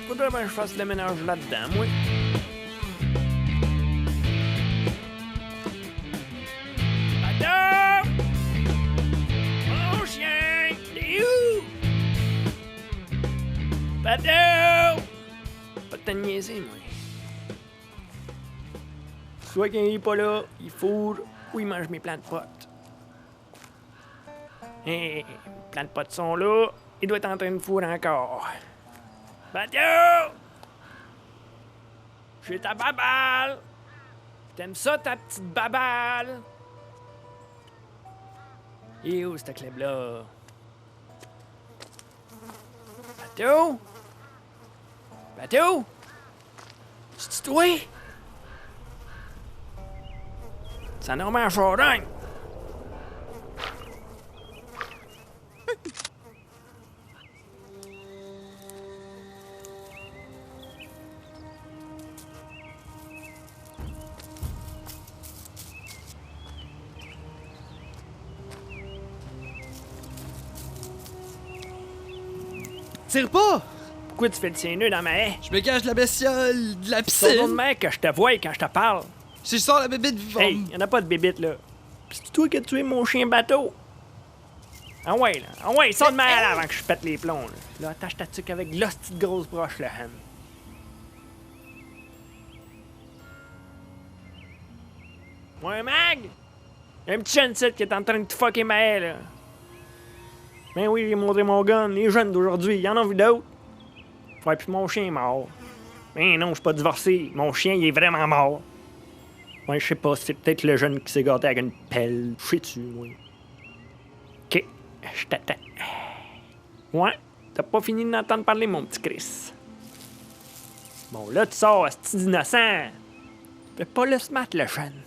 Faudrait bien que je fasse le ménage là-dedans, moi. Bateau! Mon chien! T'es où? Bateau! Pas de te niaiser, moi. Soit qu'il n'est pas là, il fourre ou il mange mes plants de potes. Hé, les plants de potes sont là, il doit être en train de fourrer encore. Bateau! J'ai ta babale! T'aimes ça, ta petite babale? Et où, cette club-là? Bateau? Bateau? C'est-tu toi? Ça Normand Chardin! Tire pas! Pourquoi tu fais le tien nœud dans ma haie? Je me cache de la bestiole, de la C'est ton nom de piscine! mec que je te vois quand je te parle. Si je sors la bébite vivante! Hey, y'en a pas de bébite, là. Pis c'est toi qui as tué mon chien bateau. Ah ouais, là. Ah ouais, sors de ma haie avant que je pète les plombs, là. Là, attache ta tuque avec l'hostie de grosse broche, là, Han. Ouais, Mag? Y'a un petit jeune site qui est en train de te fucker ma haie, là. Ben oui, j'ai montré mon gun. Les jeunes d'aujourd'hui, y'en ont vu d'autres. Ouais, puis mon chien est mort. Ben non, je suis pas divorcé. Mon chien, il est vraiment mort. Ouais, je sais pas, c'est peut-être le jeune qui s'est gâté avec une pelle. Je sais-tu, oui. Ok, je t'attends. Ouais, t'as pas fini d'entendre parler, mon petit Chris. Bon, là, tu sors, c'est innocent. Fais pas le smart, le jeune.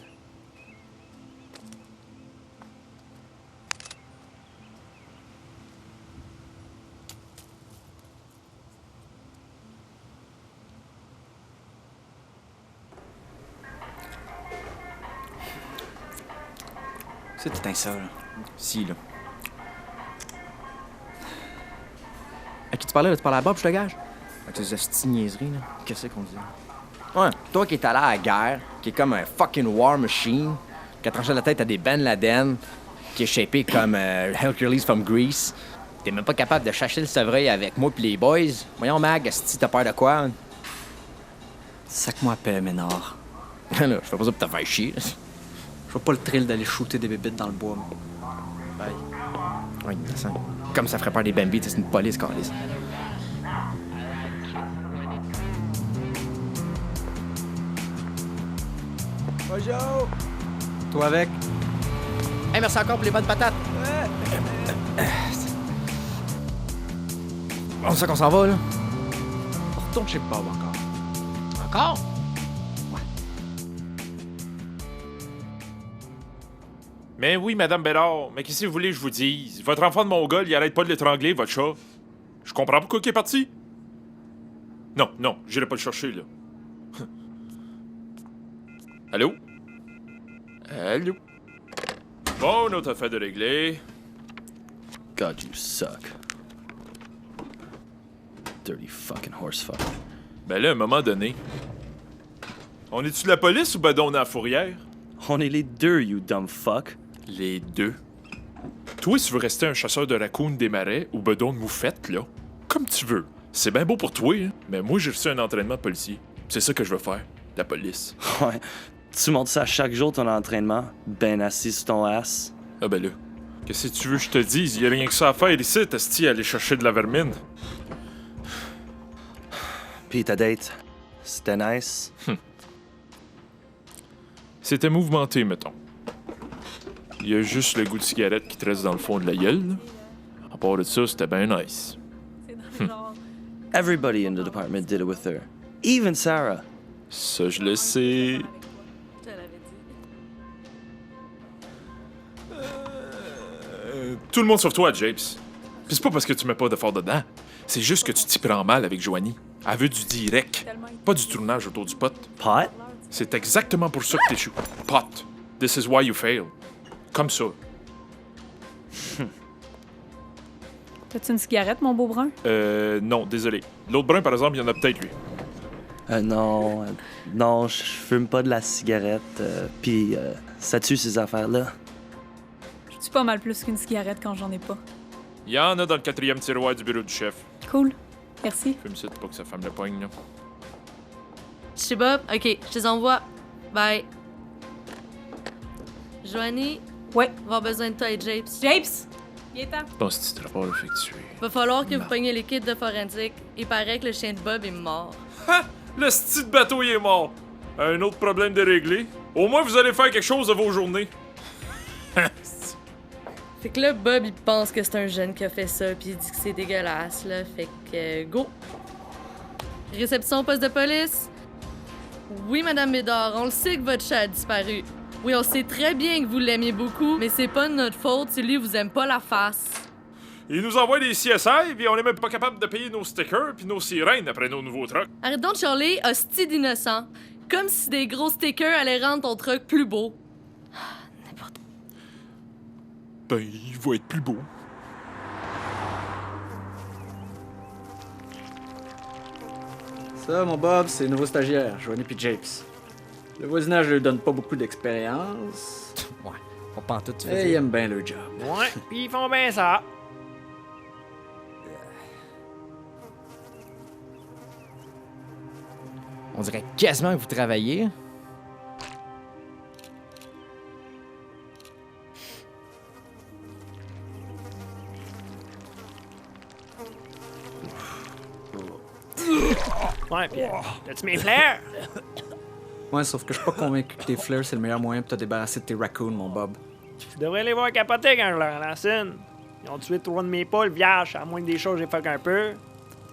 Ça, t'éteins ça, là. Si, là. À qui tu parlais, là? Tu parlais à Bob, je te gage? Avec tes hosties de niaiseries, là. Qu'est-ce qu'on dit? Ouais, toi qui es allé à la guerre, qui est comme un fucking war machine, qui a tranché la tête à des Ben Laden, qui est shapé comme Hercules from Greece, t'es même pas capable de chercher le sevreuil avec moi pis les boys. Voyons, Mag, esti, t'as peur de quoi? Sac-moi à paix, Ménard. Là, je fais pas ça pour te faire chier. Là. Je vois pas le thrill d'aller shooter des bébites dans le bois. Bye. Ouais, ça, comme ça ferait peur des Bambi, c'est une police, câlisse. Bonjour! Toi avec? Hey, merci encore pour les bonnes patates. Bon, c'est ça qu'on s'en va, là. Retourne chez Bob encore. Encore? Mais oui, Madame Bédard, mais qu'est-ce que vous voulez que je vous dise? Votre enfant de Mongol, il arrête pas de l'étrangler, votre chat. Je comprends pourquoi il est parti. Non, non, j'irai pas le chercher, là. Allô? Allô? Bon, notre affaire de régler. God, you suck. Dirty fucking horsefuck. Ben là, à un moment donné. On est-tu de la police ou ben on est à la fourrière? On est les deux, you dumb fuck. Les deux. Toi, tu veux rester un chasseur de raccoons des marais ou bedon de moufette, là? Comme tu veux. C'est bien beau pour toi, hein? Mais moi, j'ai reçu un entraînement de policier. C'est ça que je veux faire. La police. Ouais. Tu montes ça chaque jour ton entraînement, ben assis sur ton ass. Ah ben là. Qu'est-ce que tu veux que je te dise? Y a rien que ça à faire ici, t'as aller chercher de la vermine. Puis ta date, c'était nice. C'était mouvementé, mettons. Il y a juste le goût de cigarette qui te reste dans le fond de la gueule, là. À part de ça, c'était bien nice. Everybody in the department did it with her. Even Sarah. Ça, je le sais. Tout le monde sur toi, Japes. Puis c'est pas parce que tu mets pas d'effort dedans. C'est juste que tu t'y prends mal avec Joanie. Elle veut du direct, pas du tournage autour du pot. Pot? C'est exactement pour ça que t'échoues. Pot. This is why you fail. Comme ça. T'as-tu une cigarette, mon beau brun? Non, désolé. L'autre brun, par exemple, il y en a peut-être, lui. Non, je fume pas de la cigarette. Puis ça tue ces affaires-là. Je tue pas mal plus qu'une cigarette quand j'en ai pas. Il y en a dans le 4e tiroir du bureau du chef. Cool. Merci. Fume ça pour que sa femme le poigne, là. Chez Bob? Ok, je te envoie. Bye. Joanie? Ouais. Va avoir besoin de toi et Japes. Japes! Il est temps. Ton petit rapport effectué. Va falloir que vous preniez les kits de forensique. Il paraît que le chien de Bob est mort. Ha! Le style de bateau, il est mort. Un autre problème de régler. Au moins, vous allez faire quelque chose de vos journées. Fait que là, Bob, il pense que c'est un jeune qui a fait ça, puis il dit que c'est dégueulasse, là. Fait que, go! Réception au poste de police? Oui, Madame Bédard, on le sait que votre chat a disparu. Oui, on sait très bien que vous l'aimiez beaucoup, mais c'est pas de notre faute si lui vous aime pas la face. Il nous envoie des CSI, puis on est même pas capable de payer nos stickers puis nos sirènes après nos nouveaux trucks. Arrête donc de chialer, hostie d'innocent. Comme si des gros stickers allaient rendre ton truck plus beau. Ben, il va être plus beau. Ça, mon Bob, c'est le nouveau stagiaire, Joanie puis Japes. Le voisinage lui donne pas beaucoup d'expérience. Ouais, on pend tout, tu veux Et ils dire. aiment bien leur job. Ouais, pis ils font bien ça. On dirait quasiment que vous travaillez. Ouais, pis t'as-tu mes fleurs? Ouais, sauf que je suis pas convaincu que tes fleurs, c'est le meilleur moyen pour te débarrasser de tes raccoons, mon Bob. Tu devrais les voir capoter quand je leur lance une. Ils ont tué 3 de mes poules vierges, à moins que des choses j'ai fuck un peu.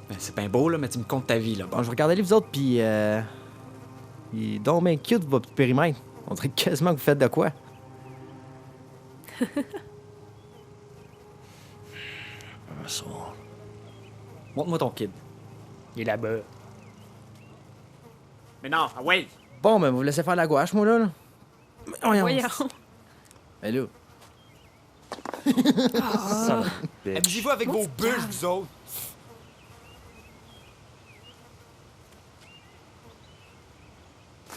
Ben, c'est bien beau, là, mais tu me comptes ta vie, là. Bon, je regardais les vous autres, puis il est donc bien cute, votre périmètre. On dirait quasiment que vous faites de quoi. Montre-moi ton kid. Il est là-bas. Mais non, ah ouais! Bon, ben, vous laissez faire la gouache, moi, là. Voyons. Voyons. Ben là. Son of a bitch. Amusez-vous avec vos bûches, vous autres.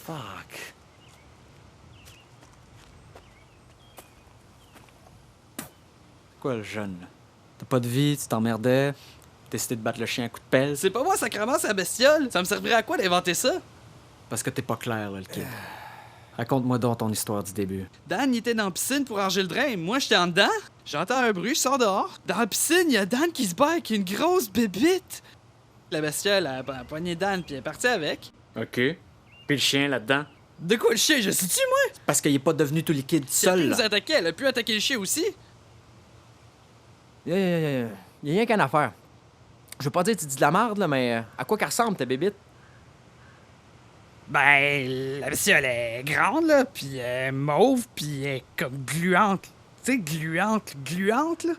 Fuck. Quoi, le jeune, là? T'as pas de vie, tu t'emmerdais, t'as décidé de battre le chien à coups de pelle. C'est pas moi, sacrément, c'est la bestiole! Ça me servirait à quoi d'inventer ça? Parce que t'es pas clair, là, le kid. Raconte-moi donc ton histoire du début. Dan, il était dans la piscine pour ranger le drain. Moi, j'étais en dedans. J'entends un bruit, je sors dehors. Dans la piscine, il y a Dan qui se bat avec une grosse bébite. La bestiole a poigné Dan, puis elle est partie avec. OK. Puis le chien, là-dedans? De quoi le chien? Je sais-tu, moi? Parce qu'il est pas devenu tout liquide Si elle seul, peut là. nous attaquer, elle a pu attaquer le chien aussi. Y a rien qu'une affaire. Je veux pas dire que tu dis de la merde, là, mais à quoi qu'elle ressemble ta bébite? Ben, la bestiole est grande, là, puis elle est mauve, puis elle est comme gluante. Tu sais, gluante, là.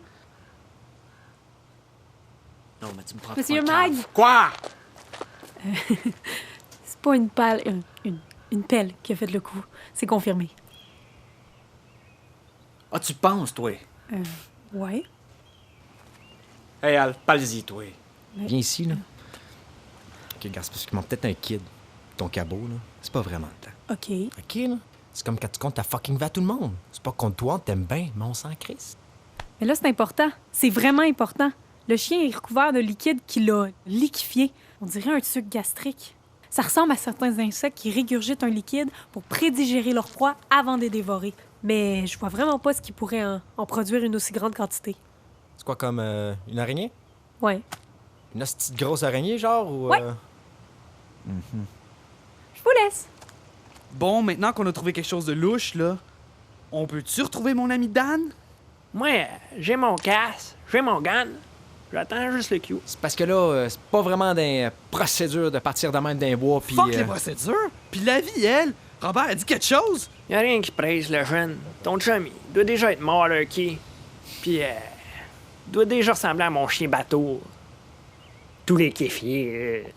Non, mais tu me prends Monsieur pour un Mag! cave. Quoi? C'est pas une pelle, une pelle qui a fait le coup. C'est confirmé. Ah, tu penses, toi? Ouais. Hey, Al, parle-y, toi. Viens ici, là. Ok, regarde, c'est parce qu'il manque peut-être un kid. Ton cabot, là, c'est pas vraiment le temps. OK. Ok, là? C'est comme quand tu comptes ta fucking vie à tout le monde. C'est pas contre toi, on t'aime bien, mais on s'en crisse. Mais là, c'est important. C'est vraiment important. Le chien est recouvert de liquide qui l'a liquéfié. On dirait un suc gastrique. Ça ressemble à certains insectes qui régurgitent un liquide pour prédigérer leur proie avant de les dévorer. Mais je vois vraiment pas ce qui pourrait en produire une aussi grande quantité. C'est quoi, comme une araignée? Ouais. Une petite grosse araignée, genre, ou... Ouais. Je vous laisse. Bon, maintenant qu'on a trouvé quelque chose de louche, là, on peut-tu retrouver mon ami Dan? Moi, j'ai mon casse, j'ai mon gun. J'attends juste le cue. C'est parce que là, c'est pas vraiment des procédures de partir de même d'un bois, puis... Fuck les procédures! Puis la vie, elle! Robert a dit quelque chose! Y a rien qui presse le jeune. Ton chum, il doit déjà être mort, là, qui. Puis, il doit déjà ressembler à mon chien bateau. Tous les kéfiers.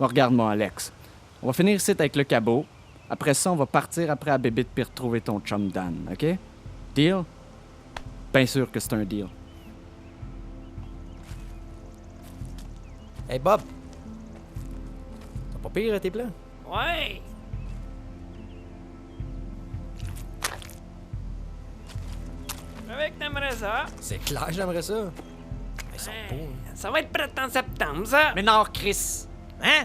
Bon, regarde-moi, Alex. On va finir ici avec le cabot. Après ça, on va partir après la bébite puis retrouver ton chum Dan, OK? Deal? Bien sûr que c'est un deal. Hey, Bob! C'est pas pire, tes plans? Ouais! Avec t'aimerais ça. C'est clair, j'aimerais ça. Ils sont beaux, hein. Ça va être prêt en septembre, ça. Mais non, Chris! Hein?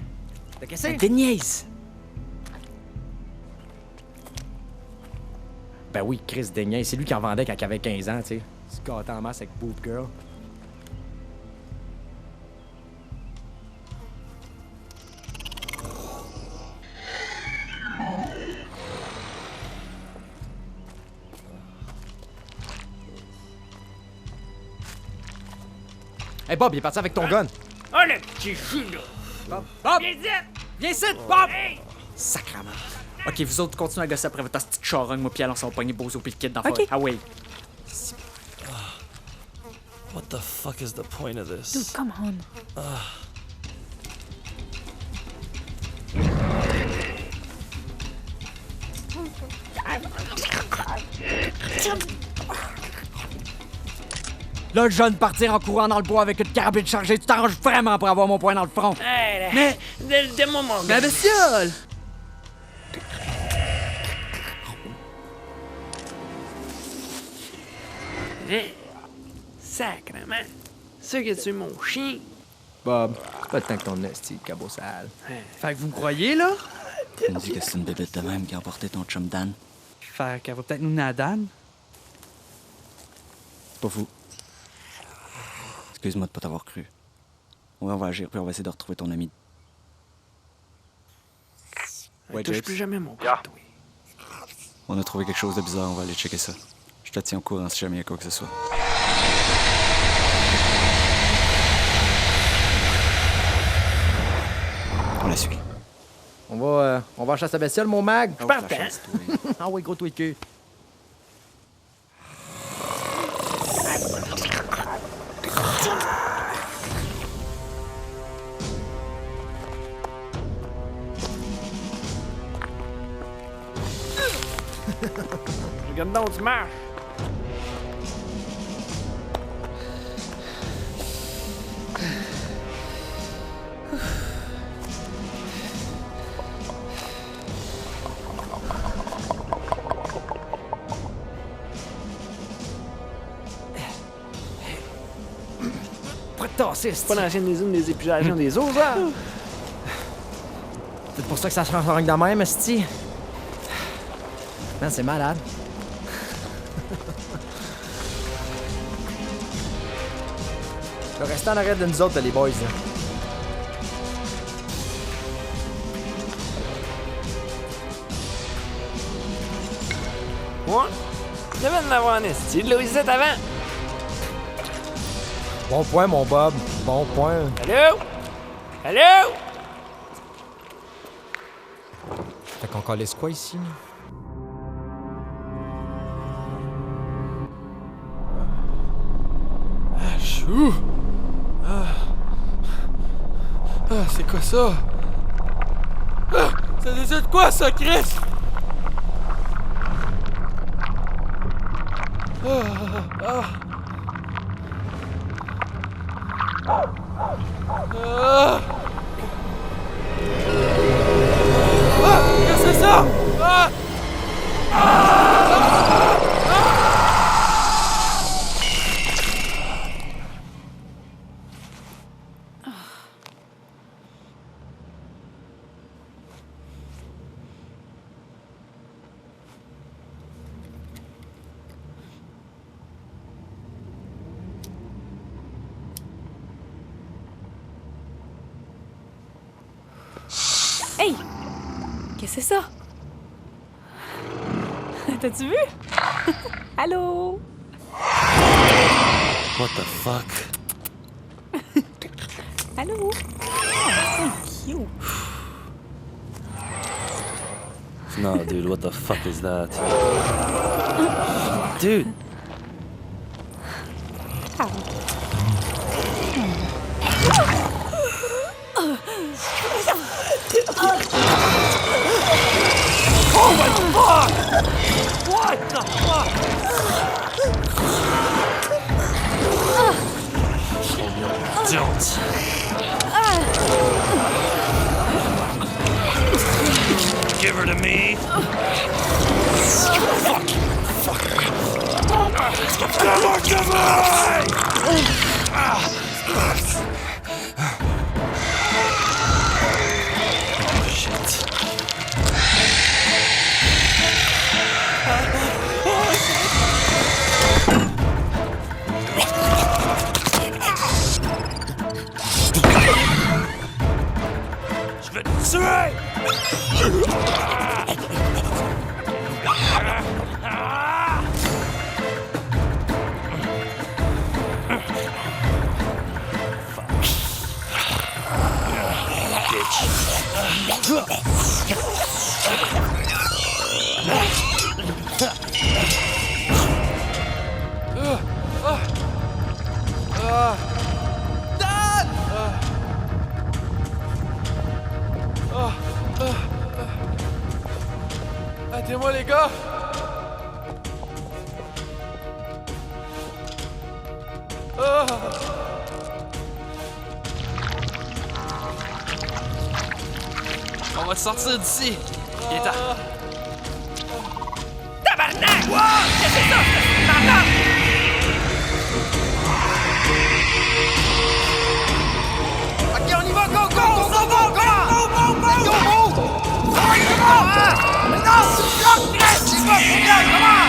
Qu'est-ce que c'est? Des niaises! Ben oui, Chris Deignan, c'est lui qui en vendait quand il avait 15 ans, tu sais. Il se gâtait en masse avec Boob Girl. Hey Bob, il est parti avec ton gun. Oh, le petit chou, là. Bob! Viens ici! Viens ici, Bob! Hey! Sacrement. OK, vous autres, continuez à gosser après votre petite charogne, moi, puis allons s'en pogner Bozo puis le kid dans la OK. forêt. Ah oui. What the fuck is the point of this? Dude, come on. Là, le jeune partir en courant dans le bois avec une carabine chargée, tu t'arranges vraiment pour avoir mon poing dans le front. Hey, là. Mais- Donne-moi mon La gun. bestiole! Hein? Sacrement. C'est que tu es mon chien. Bob, c'est pas le temps que ton esti cabot sale. Fait que vous me croyez, là? Tu me dis que c'est une bébête de même qui a emporté ton chum Dan. Fait qu'elle va peut-être nous mener à Dan. C'est pas fou. Excuse-moi de pas t'avoir cru. Ouais, on va agir, puis on va essayer de retrouver ton ami. Ne touche plus jamais mon gun, toi. On a trouvé quelque chose de bizarre, on va aller checker ça. Je te tiens au courant si jamais il y a quoi que ce soit. On la suit. On va en chasse à bestiole, mon mag. Je partais. Ah oui, gros toi de queue. Regarde donc, tu marches. tasser, C'est pas l'ancienne usine des épuisations des eaux, ça? C'est pour ça que ça se transforme de même, esti. Man, c'est malade. Le restant en arrête de nous autres, les boys, là. Ouais. Il devait en avoir un esti de l'eau ici avant. Bon point, mon Bob. Bon point. Allô? Allô? Fait qu'on calisse quoi ici? Chou! C'est quoi ça? Ça décide quoi, ça, Chris? Qu'est-ce que c'est ça? Hey! Qu'est-ce que c'est ça? T'as-tu vu? Allô? What the fuck? Allô? Oh, c'est cute. No, dude, what the fuck is that? Dude! Don't! Give her to me! Fuck! Come on, come on! Shit. Je vais te tuer! Aidez-moi, les gars! On va te sortir d'ici. Il est temps. Tabarnak! Wow! Qu'est-ce que c'est ça? Tabarnak! Ok, on y va, go, go! On s'en va, go! Let's go, go! Non! Fuck, reste! J'y vais, c'est bien, comment?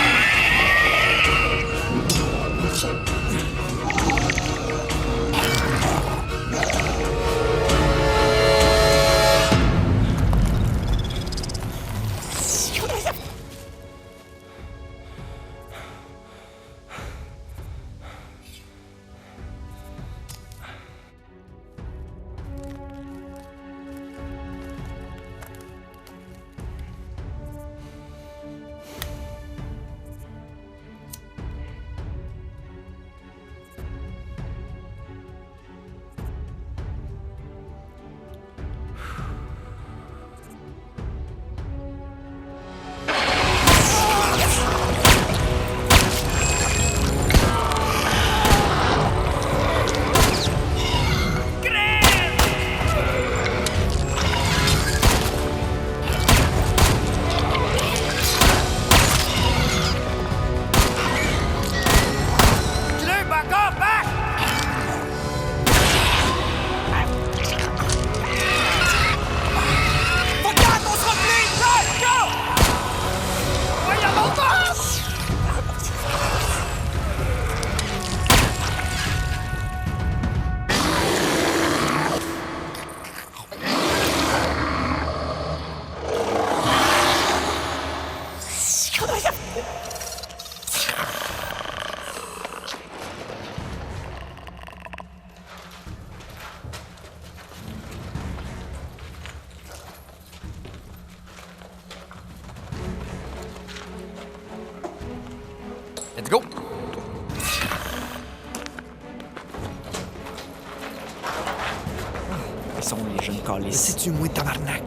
Ils sont les jeunes calices. C'est-tu moi, tabarnak?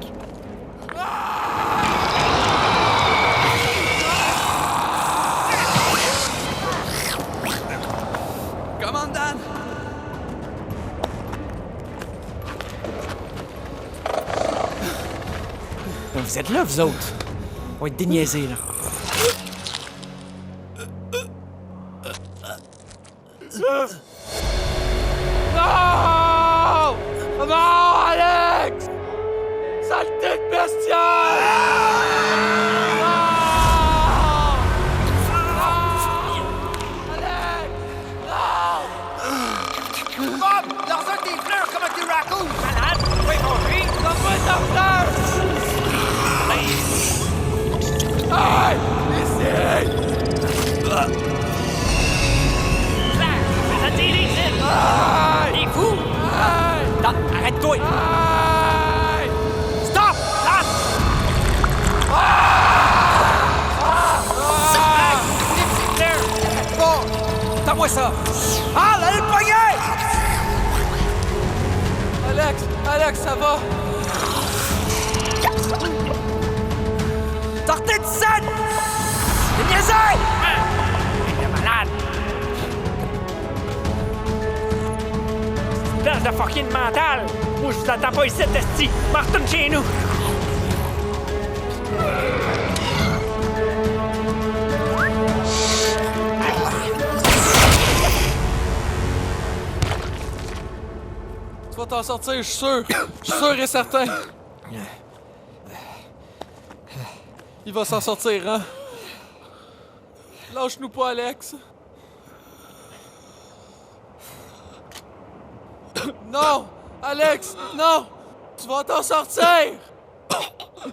Commande, Dan! Vous êtes là, vous autres? On va être déniaisés, là. Non! Non, Alex! Saleté de bestiole! Non! Alex! Non! Bob! Lance-un tes fleurs comme un tes raccoons! Malade! Oui, mon fils! Donne-moi ta fleur! Hey! Ici! Il est fou! Non, arrête-toi! Stop! Stop! Bon! Donne-moi ça! Ah, allez le pogner! Alex, ça va? Sortez de scène! T'es niaiseux! Il est malade! Place de fucking mental! Moi, je vous attends pas ici, Testi! Retourne chez nous! Tu vas t'en sortir, je suis sûr. Je suis sûr et certain. Il va s'en sortir, hein? Lâche-nous pas, Alex. Non! Alex! Non! Tu vas t'en sortir!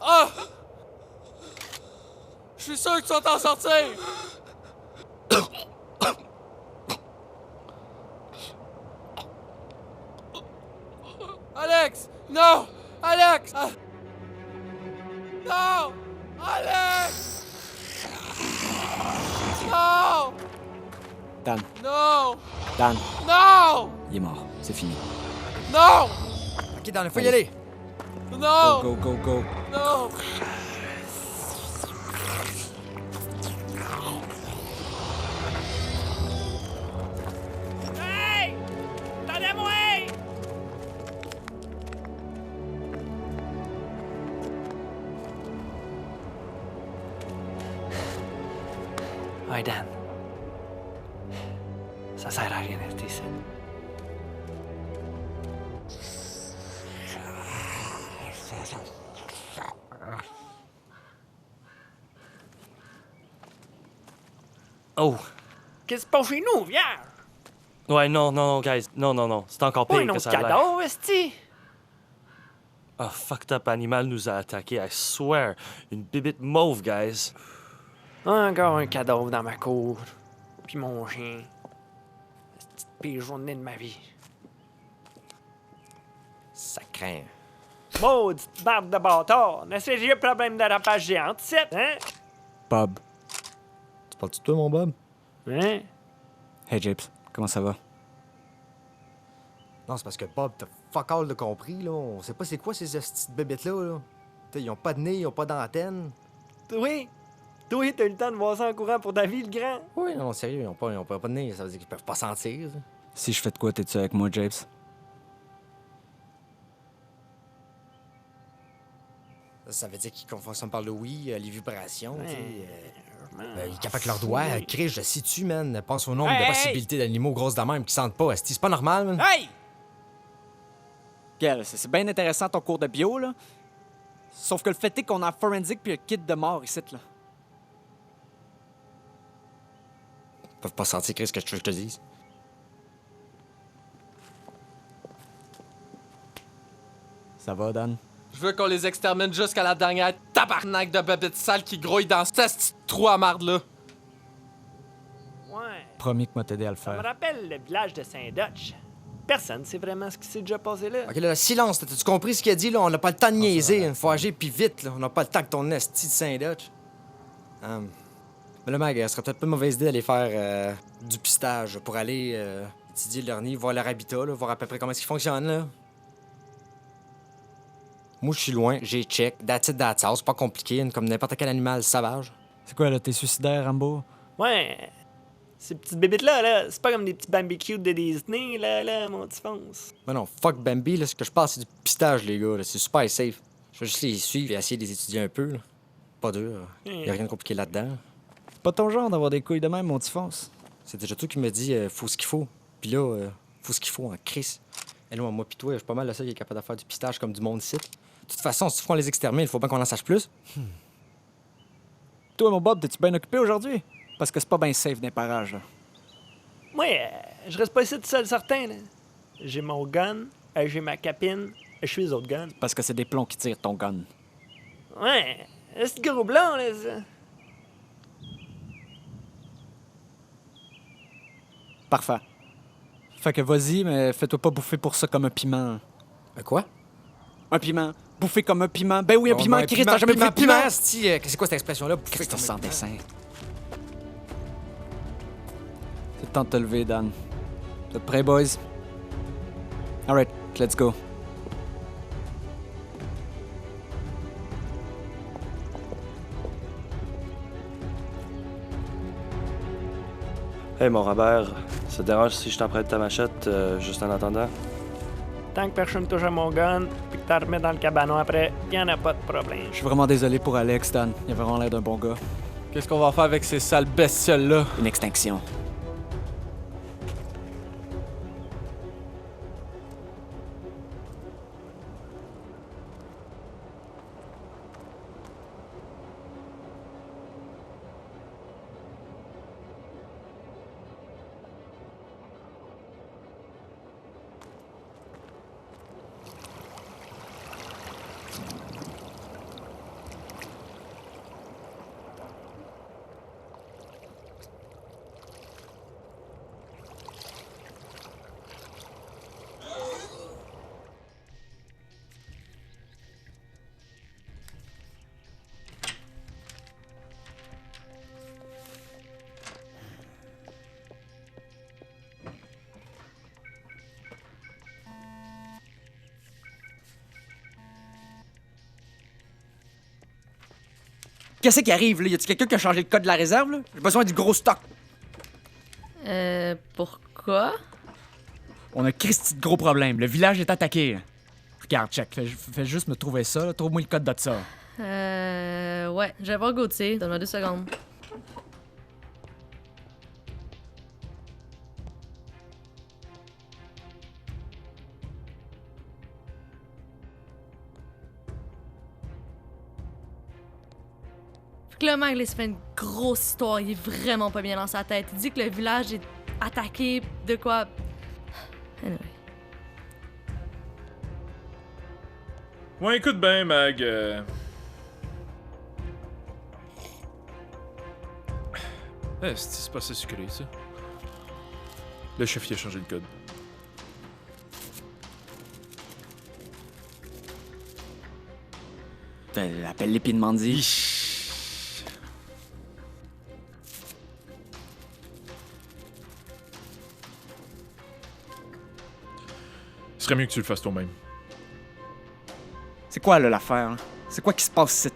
Ah! Je suis sûr que tu vas t'en sortir! Alex! Non! Alex! Ah. Non! Alex! Non! Dan, Non! Dan, Non! il est mort. C'est fini. Non! Ok, Dan, il faut y aller! Non! Go, go, go, go. Non! Hey! Attendez-moi! Ouais, Dan. Ça sert à rien d'être ici. Oh. Qu'est-ce qui se passe chez nous, vierge? Ouais, non, guys. Non. C'est encore Pas pire un que autre ça a l'air. cadeau, esti! Un fucked up animal nous a attaqué, I swear. Une bibite mauve, guys. Encore un cadeau dans ma cour. Puis mon chien. La petite pire journée de ma vie. Ça craint. Maudite barbe de bâtard! N'essayez un problème de rapage géante, c'est, hein? Bob. Tu parles-tu de toi, mon Bob? Hein? Hey, Japes. Comment ça va? Non, c'est parce que Bob, t'as fuck all de compris, là. On sait pas c'est quoi ces petites bébêtes-là, là. T'sais, ils ont pas de nez, ils ont pas d'antenne. Oui! Toi, t'as eu le temps de voir ça en courant pour ta vie, le grand? Oui, non, sérieux, ils ont pas de nez. Ça veut dire qu'ils peuvent pas sentir. Ça. Si je fais de quoi, t'es-tu avec moi, Japes? Ça veut dire qu'ils fonctionnent par le oui, les vibrations, tu sais. Ouais. Ils capent avec leurs doigts. Chris, je situe, man. Pense au nombre Hey, de hey, possibilités d'animaux grosses de même qui sentent pas. Esti, c'est pas normal, man. Hey! Gars, c'est bien intéressant ton cours de bio, là. Sauf que le fait est qu'on a un forensic puis un kit de mort ici, là. Ils peuvent pas sentir, Chris, que je te dise. Ça va, Dan? Je veux qu'on les extermine jusqu'à la dernière tabarnak de bébête sale qui grouille dans ce petit trou à marde-là. Ouais. Promis que moi t'aider à le Ça me faire. rappelle le village de Saint-Dutch. Personne sait vraiment ce qui s'est déjà passé là. Ok, là, silence. T'as-tu compris ce qu'il a dit, là? On n'a pas le temps de niaiser. Il faut agir, puis vite, là. On n'a pas le temps que ton esti de Saint-Dutch. Mais là, Mag, ce serait peut-être pas une mauvaise idée d'aller faire du pistage pour aller étudier leur nid, voir leur habitat, là, voir à peu près comment est-ce qu'ils fonctionnent, là. Moi, je suis loin, j'ai check, that's it, that's all, c'est pas compliqué, comme n'importe quel animal sauvage. C'est quoi, là, t'es suicidaire, Rambo? Ouais. Ces petites bébites-là, là, c'est pas comme des petits Bambi cute de Disney, là, mon petit fonce. Mais non, fuck Bambi, là, ce que je passe, c'est du pistage, les gars, là, c'est super safe. Je vais juste les suivre et essayer de les étudier un peu, là. Pas dur, y a rien de compliqué là-dedans. C'est pas ton genre d'avoir des couilles de même, mon petit fonce. C'est déjà toi qui me dis, faut ce qu'il faut. Puis là, faut ce qu'il faut en crise. Et là, moi pis toi, je suis pas mal le seul qui est capable de faire du pistage comme du monde ici. De toute façon, si on les extermine, il faut bien qu'on en sache plus. Toi, mon Bob, t'es-tu bien occupé aujourd'hui? Parce que c'est pas bien safe dans les parages, là. Moi, je reste pas ici tout seul certain, là. J'ai mon gun, j'ai ma capine, je suis les autres guns. Parce que c'est des plombs qui tirent ton gun. Ouais, c'est gros blanc, là, ça. Parfait. Fait que vas-y, mais fais-toi pas bouffer pour ça comme un piment. Quoi? Un piment. Bouffer comme un piment. Ben oui, un piment, Chris, t'as jamais piment, vu de piment? c'est quoi cette expression-là? Chris, t'as sans dessin. C'est le temps de te lever, Dan. Vous êtes prêts, boys? Alright, let's go. Hey, mon Robert, ça te dérange si je t'emprunte ta machette juste en attendant? Tant que personne touche à mon gun, puis que t'en remets dans le cabanon après, y en a pas de problème. Je suis vraiment désolé pour Alex, Dan. Il a vraiment l'air d'un bon gars. Qu'est-ce qu'on va faire avec ces sales bestioles-là? Une extinction. Qu'est-ce qui arrive, là? Y a-tu quelqu'un qui a changé le code de la réserve, là? J'ai besoin du gros stock. Pourquoi? On a un Christy de gros problème. Le village est attaqué. Là. Regarde, check. Fais juste me trouver ça. Là. Trouve-moi le code de ça. Ouais, je vais voir Gauthier. Donne-moi 2 secondes. Fait que là, Mag, il se fait une grosse histoire. Il est vraiment pas bien dans sa tête. Il dit que le village est attaqué de quoi... Anyway. Ouais, écoute bien, Mag. C'est pas assez sucré, ça. Le chef, il a changé le code. Appelle l'épine de Mandy. Ce serait mieux que tu le fasses toi-même. C'est quoi, là, l'affaire? Hein? C'est quoi qui se passe ici?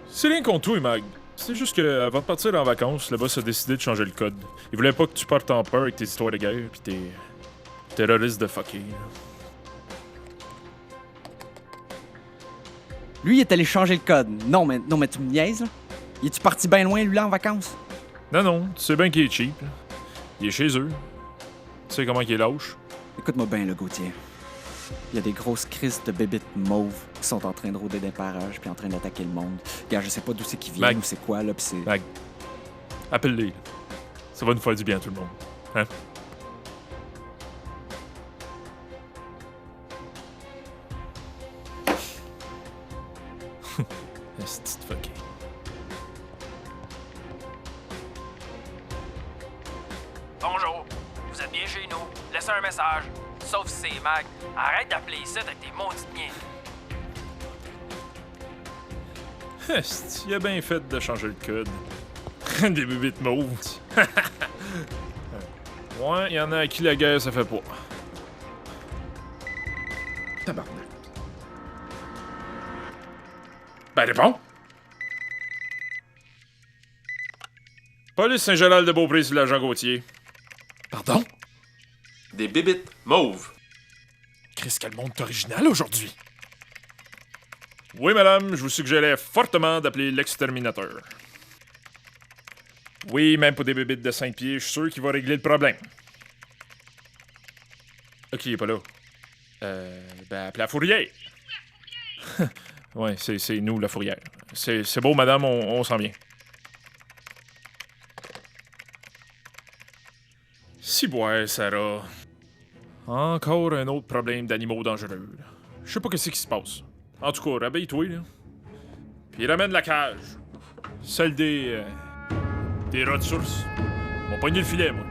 C'est rien contre toi, Mag. C'est juste que avant de partir en vacances, le boss a décidé de changer le code. Il voulait pas que tu partes en peur avec tes histoires de guerre pis tes terroristes de fucké. Lui, il est allé changer le code. Non, mais tu me niaises, là? Il est-tu parti bien loin, lui, là, en vacances? Non, tu sais bien qu'il est cheap. Il est chez eux. Tu sais comment il est lâche. Écoute-moi bien, le Gauthier. Il y a des grosses crises de bébites mauves qui sont en train de rôder des parages puis en train d'attaquer le monde. Regarde, je sais pas d'où c'est qu'ils viennent ou c'est quoi, là, pis c'est... Mag, appelle-les. Ça va nous faire du bien à tout le monde. Hein? C'est fucké. Bonjour, vous êtes bien chez nous. Laissez un message. Sauf si c'est Mag. Arrête d'appeler ici avec tes maudites niaiseries. Il a bien fait de changer le code. Des bébites mauves. Ouais, il y en a à qui la guerre ça fait pas. Tabarnak. Ben, réponds! Police Saint-Gérald-de-Beaupré sur l'agent Gauthier. Pardon? Des bébites mauves. Chris, quel monde est original aujourd'hui! Oui, madame, je vous suggérais fortement d'appeler l'exterminateur. Oui, même pour des bébites de 5 pieds, je suis sûr qu'il va régler le problème. Ok, il est pas là. Ben, appelez la fourrière. Ouais, c'est nous, la fourrière. C'est beau, madame, on s'en vient. Si boire, Sarah. Encore un autre problème d'animaux dangereux. Je sais pas qu'est-ce qui se passe. En tout cas, réveille-toi, là. Puis ramène la cage. Celle des rats de source. On va pogner le filet, moi.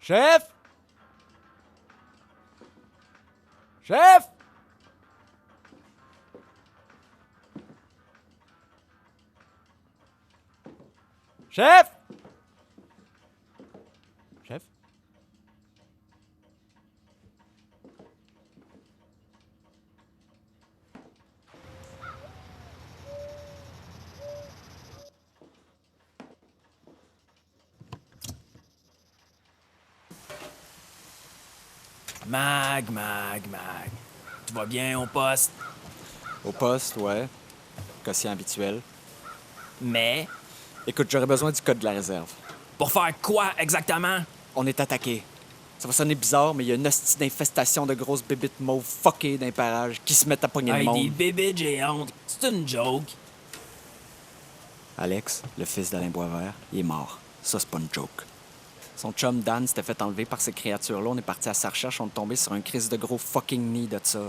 Chef! Chef! Chef! Chef? Mag. Tu vas bien au poste? Au poste, ouais. Quotient habituel. Mais, Écoute, j'aurais besoin du code de la réserve. pour faire quoi exactement? On est attaqué. Ça va sonner bizarre, mais il y a une hostie d'infestation de grosses bébites mauves fuckées dans les parages qui se mettent à pogner le Hey, des monde. bébés géantes. C'est une joke. Alex, le fils d'Alain Boisvert, il est mort. Ça, c'est pas une joke. Son chum Dan s'était fait enlever par ces créatures-là. On est parti à sa recherche, on est tombé sur un crise de gros fucking nid de ça.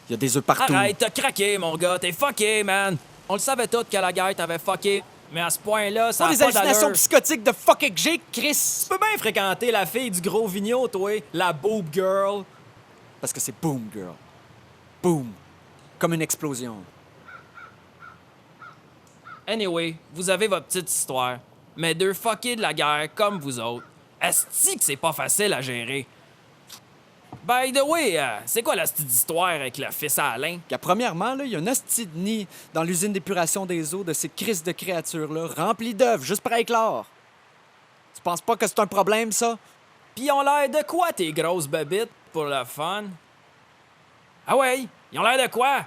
Il y a des œufs partout. Arrête, t'as craqué, mon gars, t'es fucké, man. On le savait tous que la guerre t'avait fucké. Mais à ce point-là, ça Pas a des pas hallucinations d'allure. psychotiques de fucking que j'ai, Chris! Tu peux bien fréquenter la fille du gros vigneault, toi, la boob girl. Parce que c'est boom, girl. Boom. Comme une explosion. Anyway, vous avez votre petite histoire. Mais deux fuckés de la guerre comme vous autres. Asti que c'est pas facile à gérer. By the way, c'est quoi la petite histoire avec le fils à Alain? Premièrement, il y a un hostie de nid dans l'usine d'épuration des eaux de ces crises de créatures-là, rempli d'œufs, juste pour éclore. Tu penses pas que c'est un problème, ça? Pis ils ont l'air de quoi, tes grosses babites, pour le fun? Ah ouais, ils ont l'air de quoi?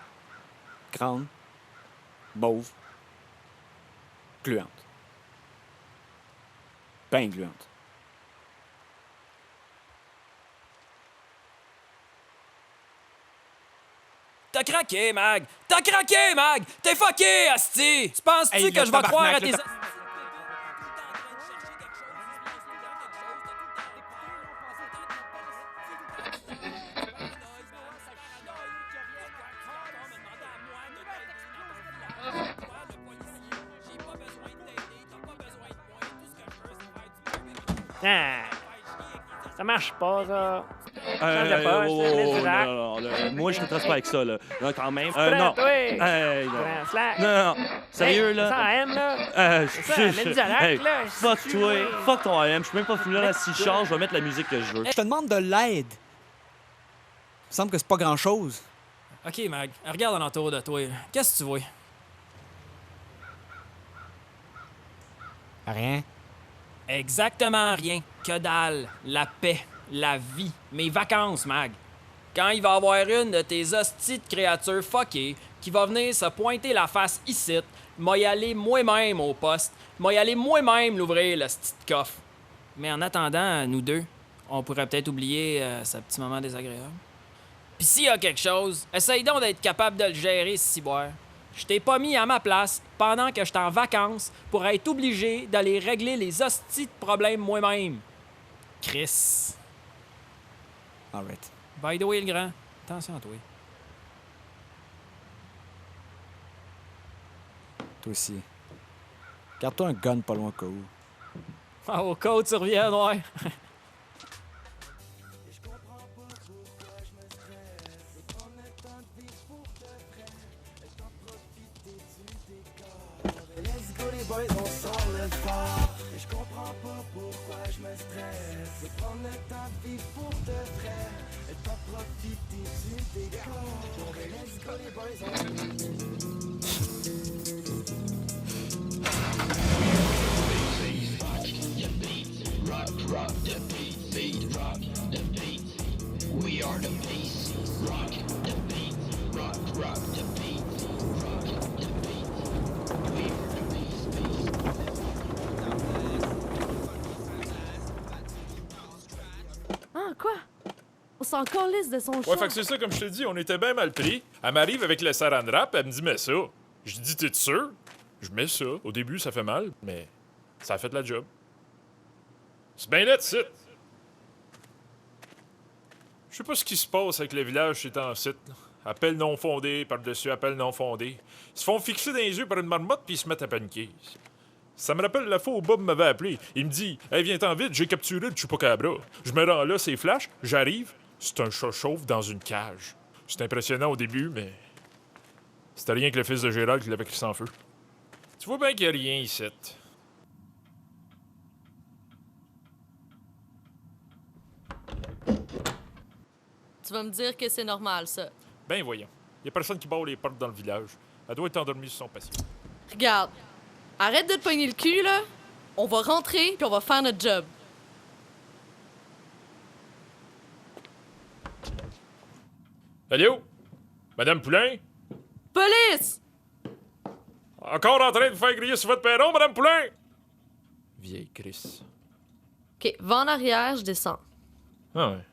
Grande. Mauve. Gluante. Ben gluante. T'as craqué, Mag! T'as craqué, Mag! T'es fucké, asti! Tu penses-tu Hey, que le je vais croire à tabarnak, tes... le Ah, ça marche pas, ça. Change de poche, laisse du rack. Moi, je ne trace pas avec ça, là. Non, quand même. Prends, Non. toi. Hey, non. Prends, slack. Non. Sérieux, Hey, là? Ça AM, là. C'est ça, mets du rack, Hey, là. fuck Si, toi. oui. Fuck ton AM. Je peux même pas fouler là si je change. Je vais mettre la musique que je veux. Je te demande de l'aide. Il me semble que c'est pas grand-chose. OK, Mag, regarde alentour de toi. Qu'est-ce que tu vois? Rien. Exactement rien. Que dalle. La paix. La vie. Mes vacances, Mag. Quand il va y avoir une de tes hosties de créatures fuckées qui va venir se pointer la face ici, m'a y aller moi-même au poste, m'a y aller moi-même l'ouvrir, le petit coffre. Mais en attendant, nous deux, on pourrait peut-être oublier ce petit moment désagréable. Pis s'il y a quelque chose, essaye donc d'être capable de le gérer, ciboire. Je t'ai pas mis à ma place pendant que j'étais en vacances pour être obligé d'aller régler les hosties de problèmes moi-même. Chris. All right. By the way, le grand, attention à toi. Toi aussi. Garde-toi un gun pas loin au cas où. Ah, au cas où tu reviens, ouais. Ah, quoi? On s'en calisse de son Ouais, chat. fait que c'est ça, comme je te dis, on était bien mal pris. Elle m'arrive avec le saran wrap, elle me dit, mets ça. Je dis, t'es sûr? Je mets ça. Au début, ça fait mal, mais ça a fait la job. C'est bien là, c'est. Je sais pas ce qui se passe avec le village ces temps-ci. Appel non fondé, par-dessus appel non fondé. Ils se font fixer dans les yeux par une marmotte puis ils se mettent à paniquer. Ça me rappelle la fois où Bob m'avait appelé. Il me dit « Hey, viens-t'en vite, j'ai capturé le chupacabra. » Je me rends là, c'est flash, j'arrive, c'est un chat chauve dans une cage. C'est impressionnant au début, mais c'était rien que le fils de Gérald qui l'avait crissé en feu. Tu vois bien qu'il y a rien ici. Tu vas me dire que c'est normal, ça. Ben voyons, y a personne qui barre les portes dans le village. Elle doit être endormie sur son patient. Regarde, arrête de te pogner le cul, là. On va rentrer, puis on va faire notre job. Allô? Madame Poulain? Police! Encore en train de vous faire griller sur votre perron, Madame Poulain? Vieille Chris. OK, va en arrière, je descends. Ah ouais.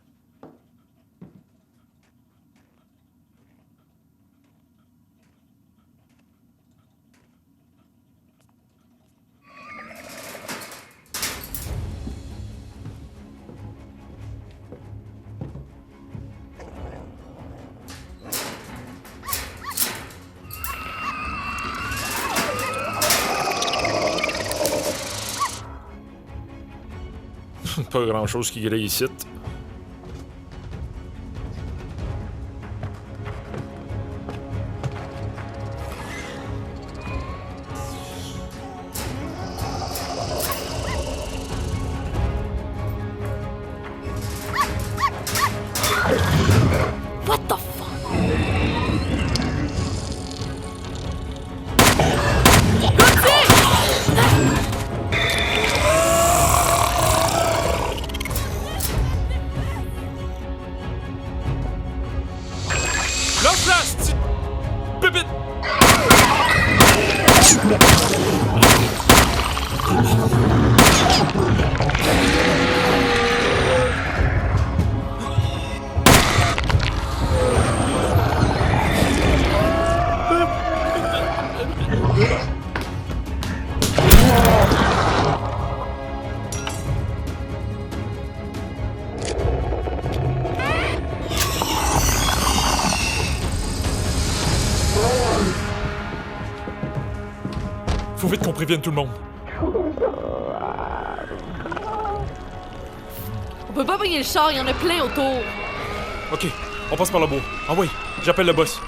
Pas grand-chose qui grille ici. What the fuck? Lance-la, c'ti... Bébite! Faut vite qu'on prévienne tout le monde. On peut pas payer le char, il y en a plein autour. Ok, on passe par le bois. Ah oui, j'appelle le boss.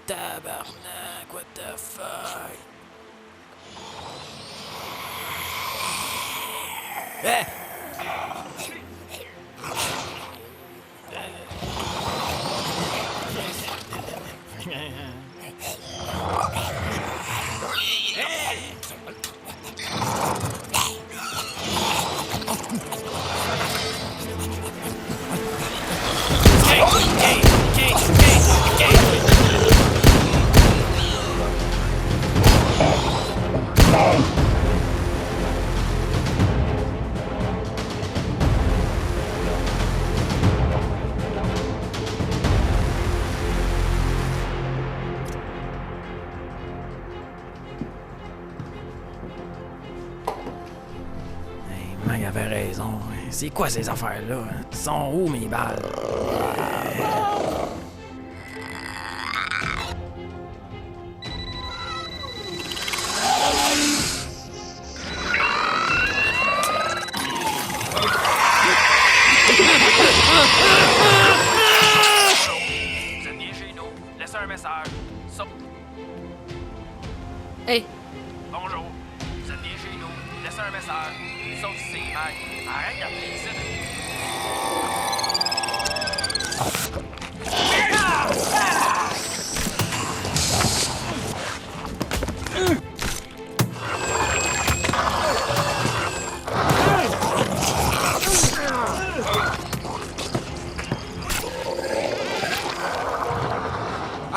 Tabarnak, what the fuck? Eh! Il avait raison. C'est quoi ces affaires-là? Sont où mes balles? Vous êtes bien chez nous. Laissez un message. Hey! Bonjour. Vous êtes bien chez nous. Laissez un message. Sauf si c'est Mag. Arrête d'appeler ici.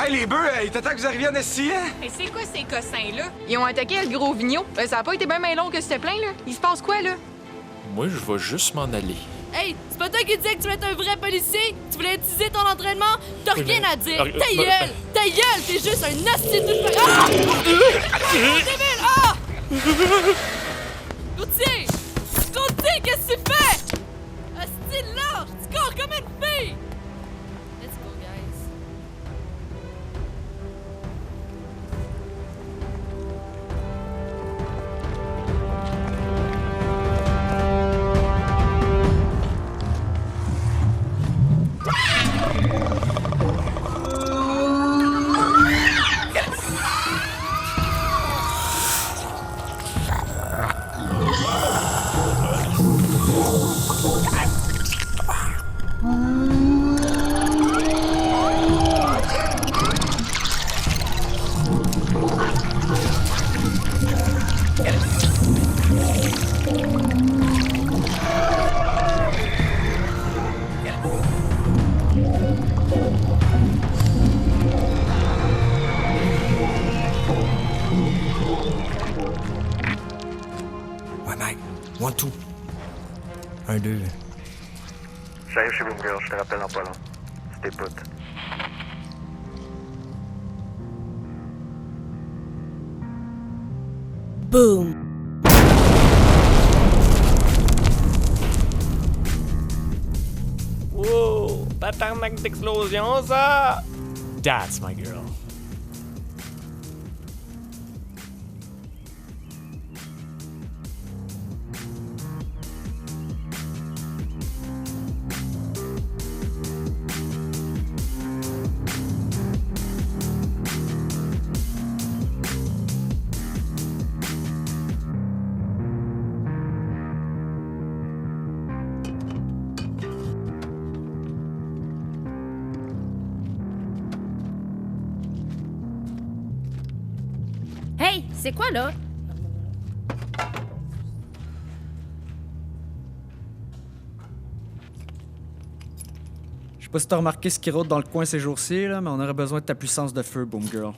Hey, les bœufs, il était temps que vous arriviez en esti, hein? Mais c'est quoi ces cossins-là? Ils ont attaqué le gros vigno. Ça a pas été bien long que c'était plein, là. Il se passe quoi, là? Moi, je vais juste m'en aller. Hey, c'est pas toi qui disais que tu veux être un vrai policier? Tu voulais utiliser ton entraînement? T'as Oui, rien mais- à dire! Arrête- Ta gueule! Ta gueule! T'es juste un hostie de... Ah! Débile! Ah! Gauthier! Gauthier, qu'est-ce que tu fais? Hostie lâche! Tu cours comme une fille! Let's go, guys. Ouais, Mike. 1, 2. 1, 2. J'arrive chez Boom Girl, je te rappelle en pas long. C'était potes. Boom. Wow! Tatarnak d'explosion, ça! That's my girl. Hey, c'est quoi, là? Je sais pas si t'as remarqué ce qui rôde dans le coin ces jours-ci, là, mais on aurait besoin de ta puissance de feu, Boom Girl.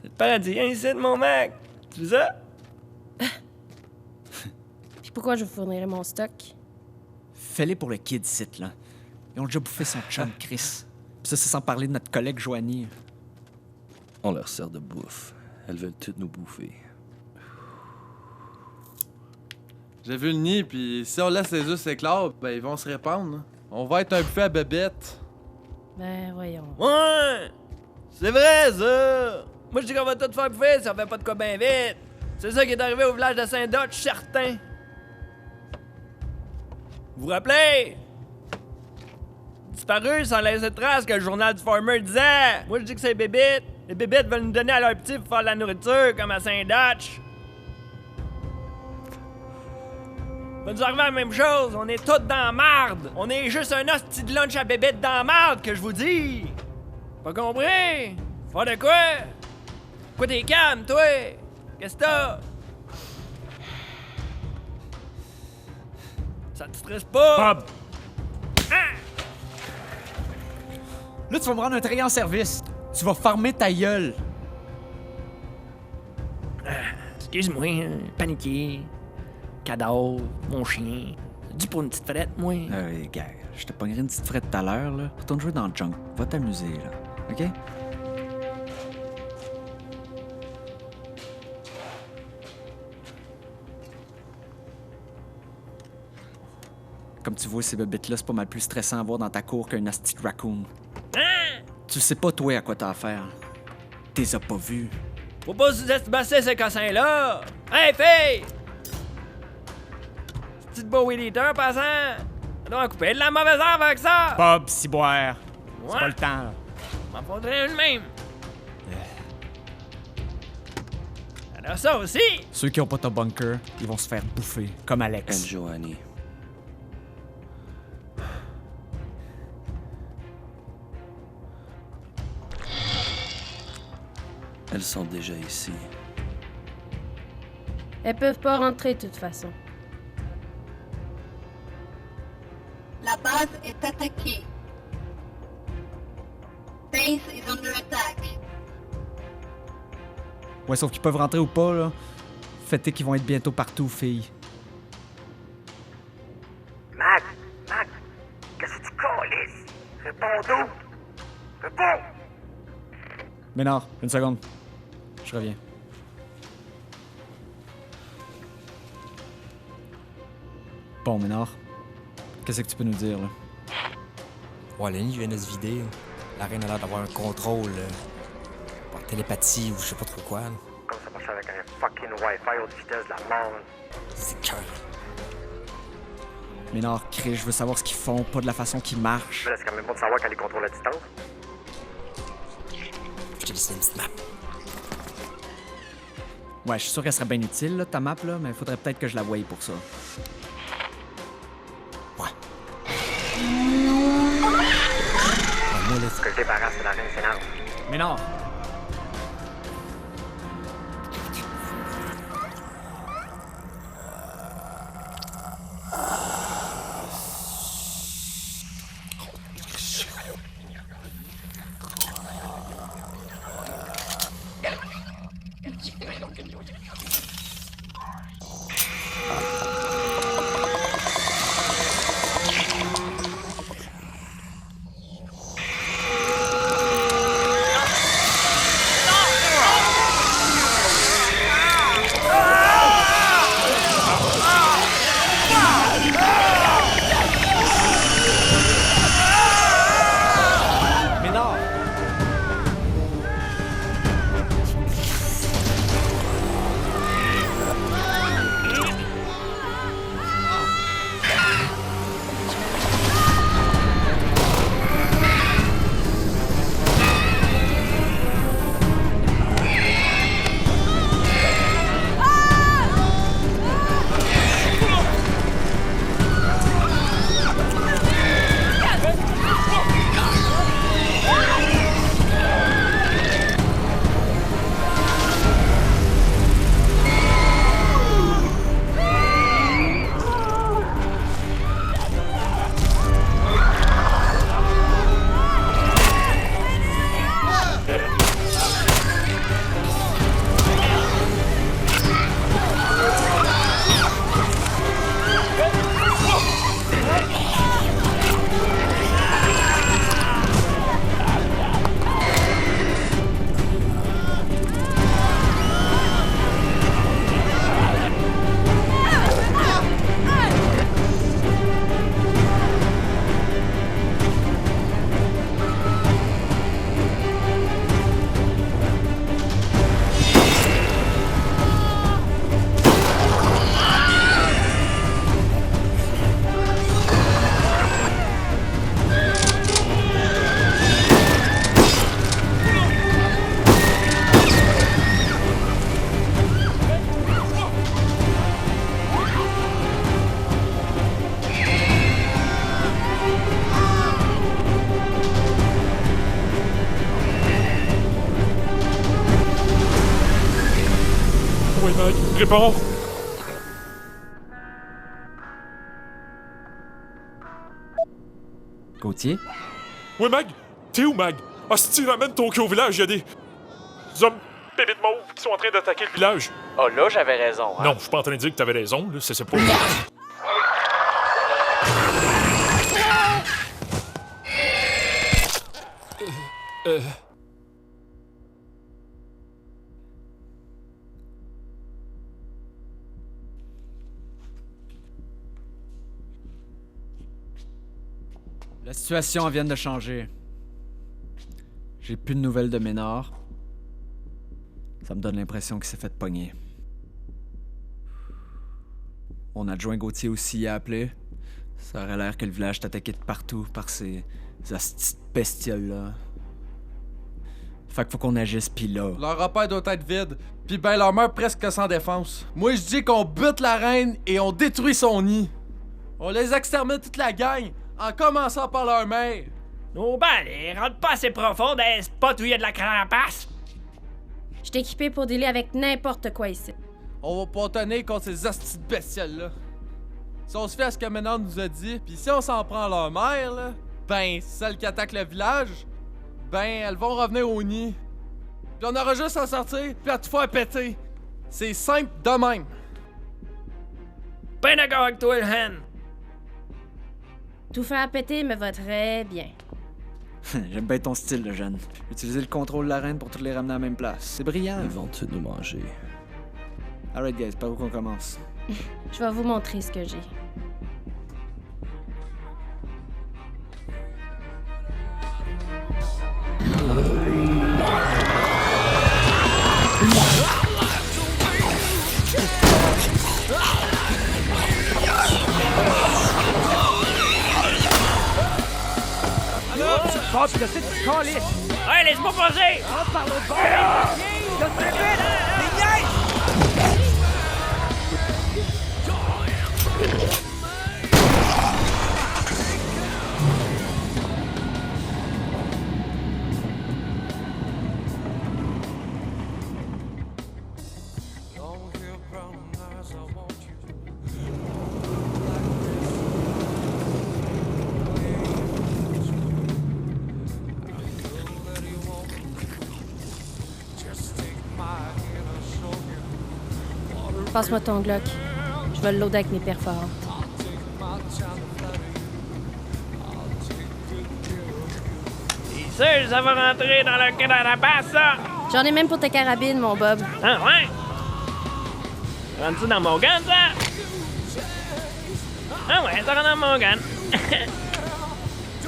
C'est le paradis, hein, ici, mon mec! Tu veux ça? Puis pourquoi je vous fournirais mon stock? Fais-les pour le kid site, là. Ils ont déjà bouffé son chum, Chris. Puis ça, c'est sans parler de notre collègue Joanie. On leur sert de bouffe. Elles veulent toutes nous bouffer. J'ai vu le nid, puis si on laisse les œufs s'éclore, ben ils vont se répandre. On va être un buffet à bébête. Ben, voyons. Ouais! C'est vrai, ça! Moi, je dis qu'on va tout faire bouffer, ça fait pas de quoi bien vite! C'est ça qui est arrivé au village de Saint-Dot, je suis certain! Vous vous rappelez? Disparu sans laisser de traces que le journal du farmer disait! Moi, je dis que c'est bébites! Les bébites veulent nous donner à leurs petits pour faire de la nourriture, comme à Saint-Dutch! Va nous arriver la même chose, on est tous dans la marde! On est juste un hostie de lunch à bébites dans la marde, que je vous dis! Pas compris? Faire de quoi? Quoi t'es calme, toi? Qu'est-ce que t'as? Ça te stresse pas? Bob! Là, tu vas me rendre un très grand service. Tu vas farmer ta gueule. Excuse-moi, hein, paniqué. Cadavre, mon chien. Dû pour une petite frette, moi. Gars, je te pognerai une petite frette tout à l'heure, là. Retourne jouer dans le junk. Va t'amuser, là. OK? Comme tu vois, ces bébites-là, c'est pas mal plus stressant à voir dans ta cour qu'un asti de raccoon. Tu sais pas, toi, à quoi t'as affaire. T'es as pas vus. Faut pas sous-estimer ces cossins-là! Hey, fille! Petite Bowie Eater, en passant! On doit en couper de la mauvaise herbe avec ça! Bob, ciboire. C'est Ouais. pas le temps, là. M'en faudrait une même! Alors ça aussi! Ceux qui ont pas ta bunker, ils vont se faire bouffer, comme Alex. And Joanie. Elles sont déjà ici. Elles peuvent pas rentrer de toute façon. La base est attaquée. Base is under attack. Ouais, sauf qu'ils peuvent rentrer ou pas, là. Faites qu'ils vont être bientôt partout, filles. Mag! Qu'est-ce que tu calisses? Réponds donc! Réponds! Ménard, une seconde. Je reviens. Bon, Ménard. Qu'est-ce que tu peux nous dire, là? Ouais, le nid vient de se vider. La reine a l'air d'avoir un contrôle par télépathie ou je sais pas trop quoi. Là. Comme ça marche avec un fucking Wi-Fi haute vitesse de la mort. C'est cœur. Ménard, Chris, je veux savoir ce qu'ils font, pas de la façon qu'ils marchent. Mais là, c'est quand même bon de savoir quand ils contrôlent la distance. Je t'ai laissé une petite map. Ouais, je suis sûr qu'elle serait bien utile, là, ta map, là, mais faudrait peut-être que je la voie pour ça. Ce que je débarrasse de la reine sénante. Ménard! Réponds! Gauthier? Ouais, Mag! T'es où, Mag? Hostie, ramène ton cul au village, y'a des hommes bébites mauves qui sont en train d'attaquer le village. Oh, là, j'avais raison, hein? Non, je suis pas en train de dire que t'avais raison, là, c'est pas... La situation vient de changer. J'ai plus de nouvelles de Ménard. Ça me donne l'impression qu'il s'est fait pogner. Mon adjoint Gauthier aussi y a appelé. Ça aurait l'air que le village est attaqué de partout par ces astis de bestioles-là. Fait qu'il faut qu'on agisse pis là. Leur repère doit être vide, pis ben leur meurt presque sans défense. Moi je dis qu'on bute la reine et on détruit son nid. On les extermine toute la gang, en commençant par leur mère. Nos balais rentrent pas assez profond dans les spots où il y a de la carapace. Je suis équipé pour dealer avec n'importe quoi ici. On va pas tenir contre ces astis de bestioles-là. Si on se fait à ce que Ménard nous a dit, pis si on s'en prend à leur mère, là, ben, celle qui attaque le village, ben, elles vont revenir au nid. Puis on aura juste à sortir, puis à tout faire péter. C'est simple de même. Ben d'accord avec toi, le hen. Tout faire péter me va très bien. J'aime bien ton style, le jeune. Utiliser le contrôle de la reine pour toutes les ramener à la même place. C'est brillant. Ils vont-tu nous manger? Alright, guys, par où qu'on commence? Je vais vous montrer ce que j'ai. Bob, qu'est-ce que tu calisses? Hey, laisse-moi passer! On par l'autre bord! Je te vite! Passe-moi ton Glock. Je vais le loader avec mes perforants. C'est sûr, ça va rentrer dans le carapace, ça! J'en ai même pour ta carabine, mon Bob. Ah ouais? Rentre-tu dans mon gun, ça? Ah ouais, ça rentre dans mon gun.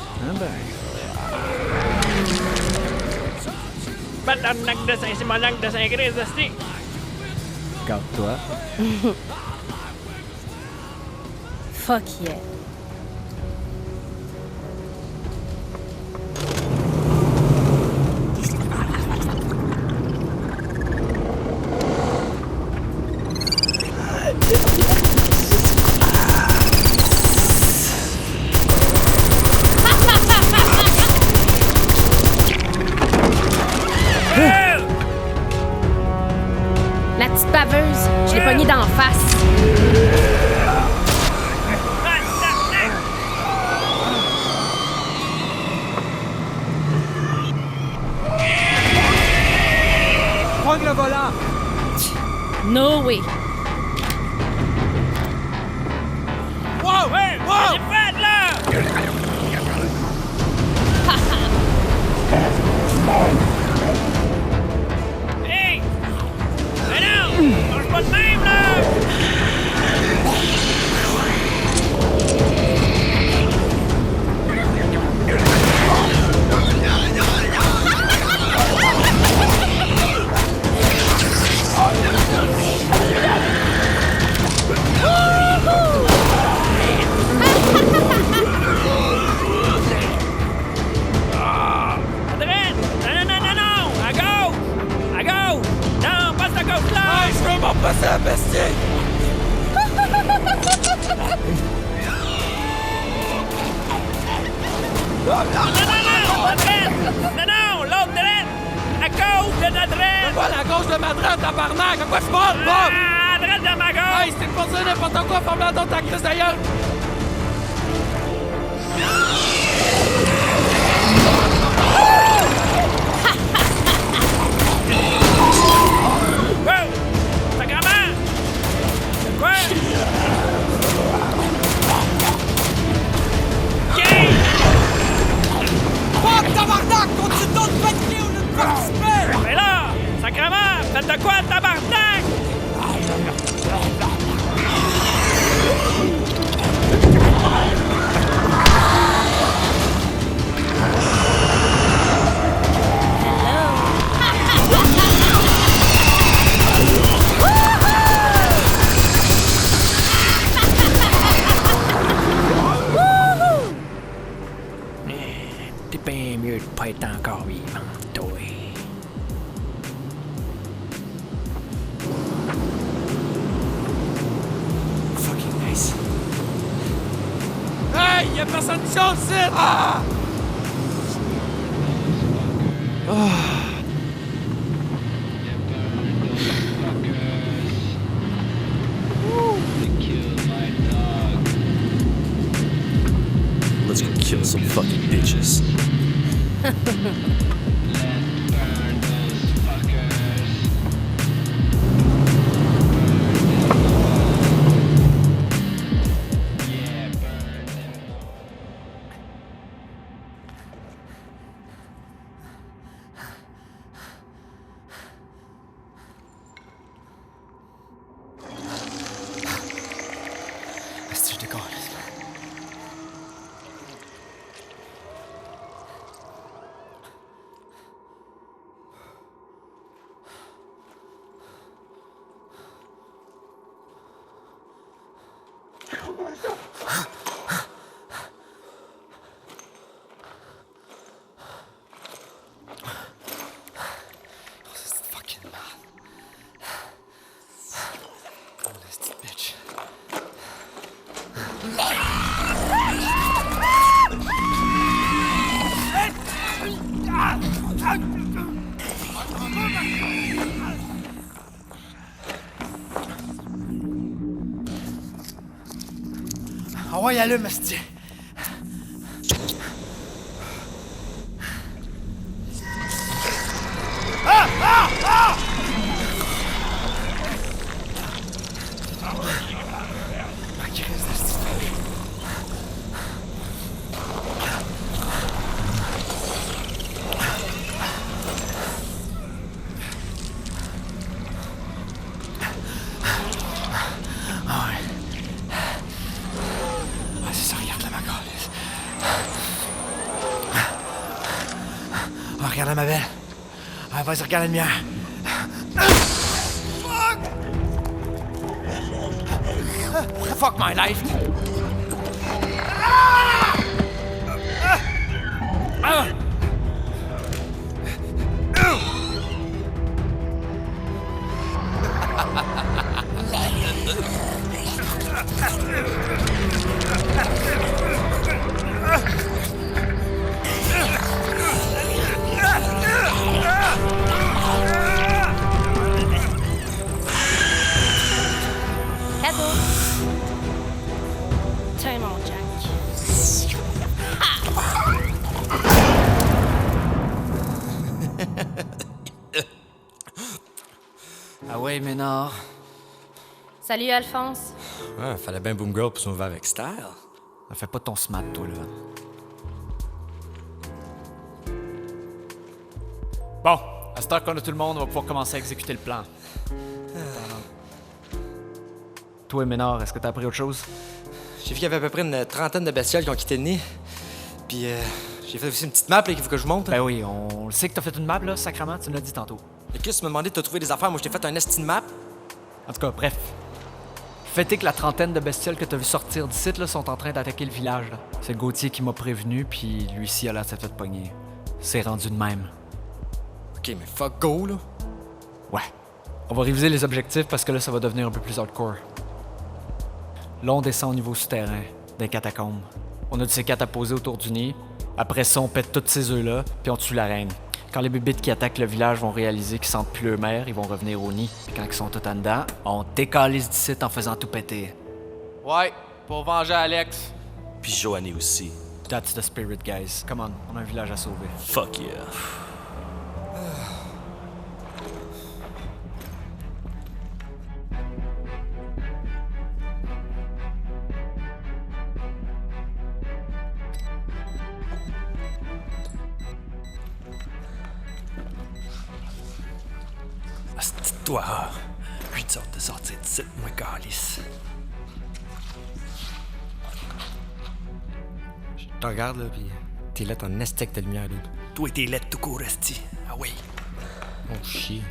Ah ben. Batarnac de Saint-Simonac de Saint-Christ, esti. Garde-toi. Fuck yeah. La petite baveuse, je l'ai pognée d'en face. Prends le volant! No way. Wow! Hey! Wow! J'ai fait, là! Hey! Mais non! Mange pas de même, là! Adrien! Non! À gauche! À gauche! Non, passe à gauche, là! Hey, je veux m'en passer à bestie! Non! Adrien! Non! L'autre droite! À gauche de notre droite! Voilà, à gauche de ma droite, tabarnak! À quoi je parle, Bob? À droite de ma gauche! Hey, c'est pas ça n'importe quoi, forme-la dans ta crise d'ailleurs! Wow! Sacrement! Quoi? Gay! Fuck, tabarnak! Continue donc de paniquer au lieu de participer! Mais là! Sacrement! Faites de quoi, tabarnak? T'es bien mieux de pas être encore vivant, toi. Fucking nice. Hey, y'a personne qui chante ici! Ah! Let's go kill some fucking bitches. Est-ce que je décolle? Ah ouais, allume, esti. Ah! Ah! Ah! Ma crise d'esti. Ah ouais. Ah, c'est ça, regarde là, ma calisse. Ah, regarde là, ma belle. Ah, vas-y, regarde la lumière. Fuck my life. Cadeau. Tiens, mon Jack. Ah ouais, Ménard. Salut, Alphonse. Ouais, fallait bien Boom Girl pour se mouver avec style. Fais pas ton smart, toi, là. Bon, à cette heure qu'on a tout le monde, on va pouvoir commencer à exécuter le plan. Toi, Ménard, est-ce que t'as appris autre chose? J'ai vu qu'il y avait à peu près une trentaine de bestioles qui ont quitté le nid. Puis j'ai fait aussi une petite map là, qu'il faut que je monte. Ben oui, on le sait que t'as fait une map, là, sacrément, tu me l'as dit tantôt. Et Chris m'a demandé de te trouver des affaires, moi je t'ai fait un esti de map. En tout cas, bref. Fait est que la trentaine de bestioles que t'as vu sortir d'ici, là, sont en train d'attaquer le village, là. C'est Gauthier qui m'a prévenu, puis lui-ci a l'air de s'être fait pogner. C'est rendu de même. Ok, mais fuck go, là. Ouais. On va réviser les objectifs parce que là, ça va devenir un peu plus hardcore. Là, on descend au niveau souterrain, des catacombes. On a du C4 à poser autour du nid. Après ça, on pète tous ces œufs-là, puis on tue la reine. Quand les bébites qui attaquent le village vont réaliser qu'ils sentent plus leur mère, ils vont revenir au nid. Puis quand ils sont tout en dedans, on décalisse d'ici en faisant tout péter. Ouais, pour venger Alex. Puis Joanie aussi. That's the spirit, guys. Come on, on a un village à sauver. Fuck yeah. Toi, 8 heures de sortir de site, moi, calice. Je te regarde, là, pis t'es là, ton estique de lumière, dude. Toi, t'es là tout court, esti. Ah oui. Oh, chier.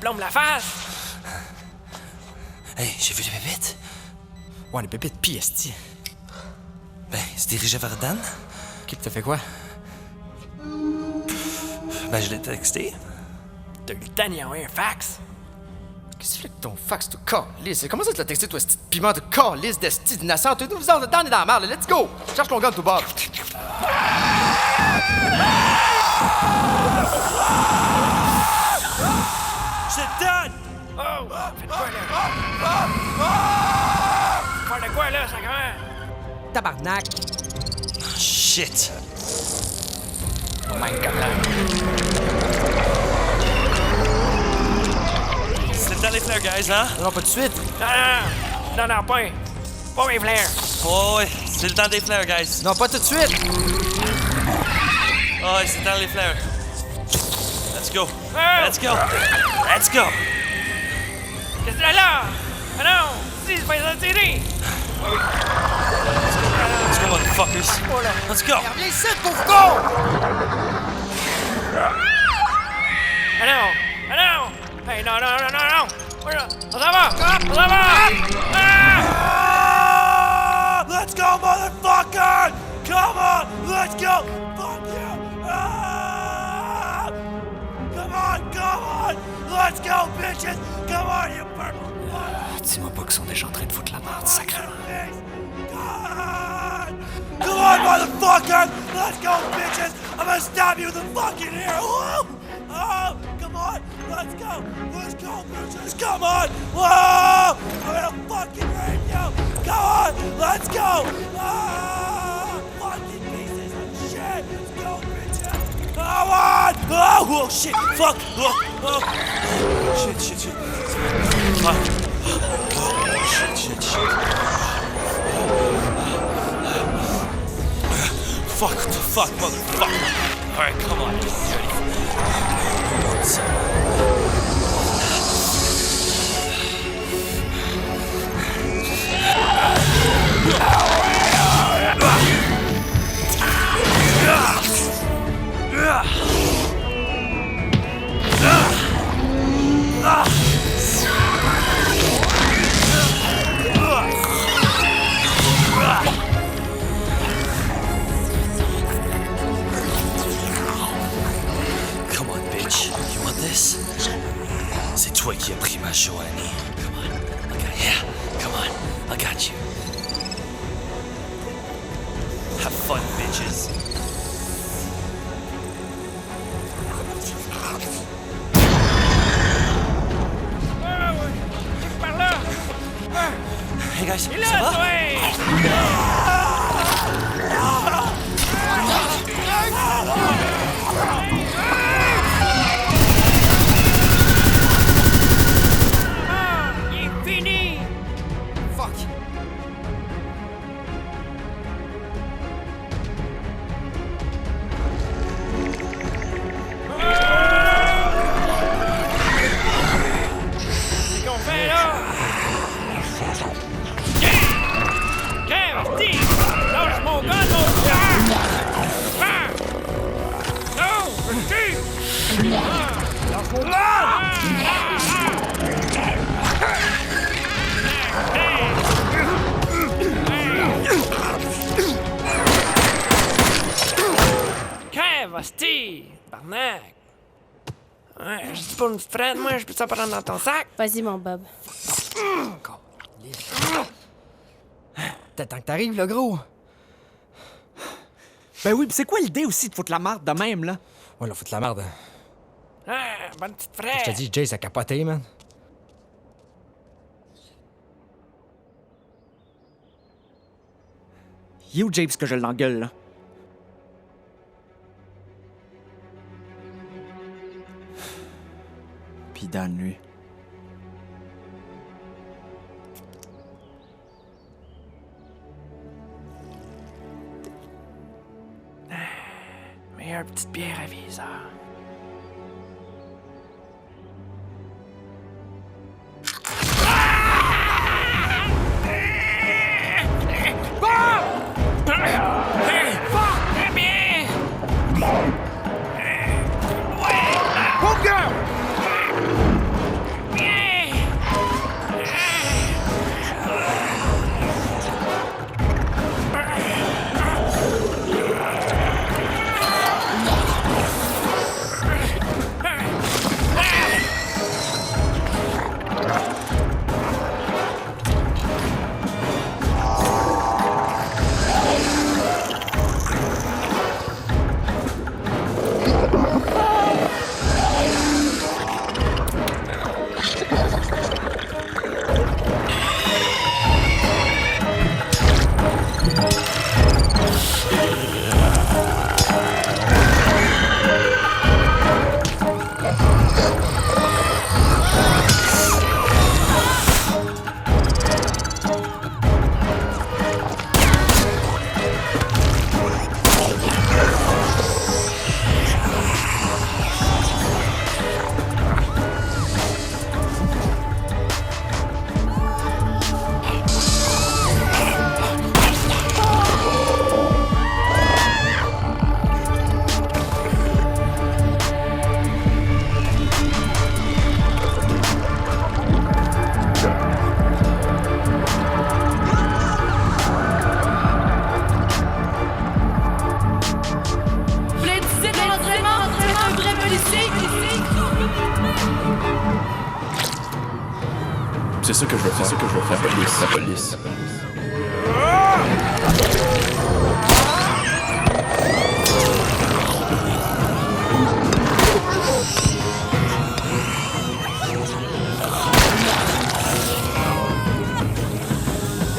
plombe la face! Hey, j'ai vu les bébites. Ouais, les bébites pis esti. Ben, il se dirigeait vers Dan. Ok, t'as fait quoi? Ben, je l'ai texté. T'as eu le temps d'y envoyer un fax? Qu'est-ce que tu fais avec ton fax, tout calice? Comment ça tu l'as texté, toi, ce petit piment de calice, d'esti, d'innocent? Tout nous en dedans, on est dans la merde, let's go! Cherche ton gun, tout Bob. C'est Dan! Oh! Faites quoi, là? Faire de quoi, là, sacrément? Tabarnak! Oh, shit! Oh my God, là. C'est le temps des flares, guys, hein? Non, pas de suite. Non, pas mes flares. Oh, ouais, c'est le temps des flares, guys. Non, pas tout de suite. Oh, ouais, c'est le temps des flares. Let's go. Oh! Let's go. Let's go. Qu'est-ce que c'est là? Ah non! Si, c'est pas ça de tirer! Let's go, motherfuckers. Let's go. Viens ici, pauvre con! Ah non! Ah non! Hey, non! On s'en va! On s'en va! Ah! Let's go, motherfucker! Come on, let's go! Fuck you! Ah! Come on! Let's go, bitches! Come on, you purple! Dis-moi pas qu'ils sont déjà en train de foutre la merde, sacrément. Come on, motherfucker! Let's go, bitches! I'm gonna stab you with a fucking ear! Whoa! Oh, come on! Let's go! Let's go, bitches! Come on! Whoa! I'm gonna fucking rape you! Come on! Let's go! Ah! Fucking pieces of shit! Let's go, bitches! Come on! Oh, shit! Fuck! Oh! Shit! Fuck! Shit. Fuck, what the fuck, motherfucker. Alright, come on. Come on, bitch. You want this? C'est toi qui as pris ma Joanie. Come on. Okay, yeah. Come on. I got you. Have fun, bitches. Par là! Hey guys, Il est ça là, va? toi! Ah! Il est fini! Fuck! Qu'est-ce qu'on fait là? Crève, Steve! Lâche mon gun, mon frère! Non! Steve! Lâche mon gun! Crève, Steve! Barnac! Ouais, je dis pour une petite frette, moi, je peux ça prendre dans ton sac? Vas-y, mon Bob. T'attends que t'arrives, le gros. Ben oui, pis c'est quoi l'idée aussi de foutre la marde de même, là? Ouais, là, foutre la merde. Ah, bonne petite Je frette! te dis, Jay, ça capoté, man. You, James, que je l'engueule, là. Pis Dan, lui. Meilleure petite bière à viseur. La police. La police.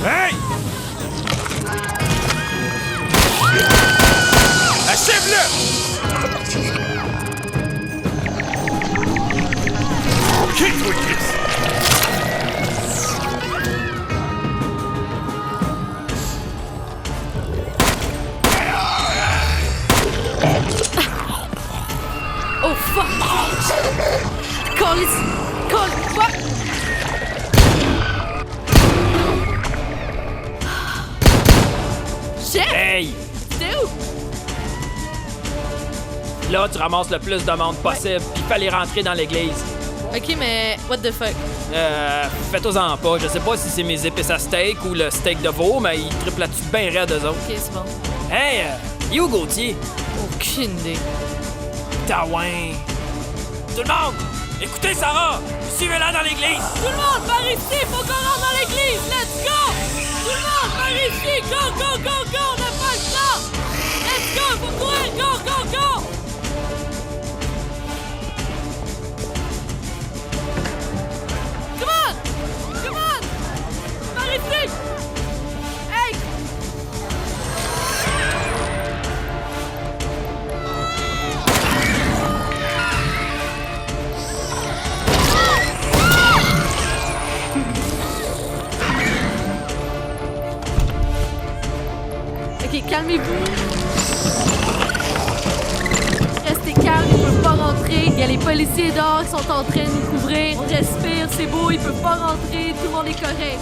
Hey! Achève-le! Kick-toi, Chris! Oh fuck! Call what? Chef! Hey! T'es où? Là, tu ramasses le plus de monde possible, puis fallait rentrer dans l'église. Ok, mais what the fuck? Faites-en pas. Je sais pas si c'est mes épices à steak ou le steak de veau, mais ils triplent là-dessus bien raide, eux autres. Ok, c'est bon. Hey, you Gauthier? Aucune idée. Taouin! Tout le monde! Écoutez Sarah! Suivez-la dans l'église! Tout le monde, par ici! Faut qu'on rentre dans l'église! Let's go! Tout le monde, par ici! Go, go, go, go! On n'a pas le temps! Let's go! Faut courir! Go, go, go! Come on! Come on! Par ici! Hey! Ok, calmez-vous. Restez calme, ils peuvent pas rentrer. Il y a les policiers dehors qui sont en train de nous couvrir. On respire, c'est beau, ils peuvent pas rentrer. Tout le monde est correct.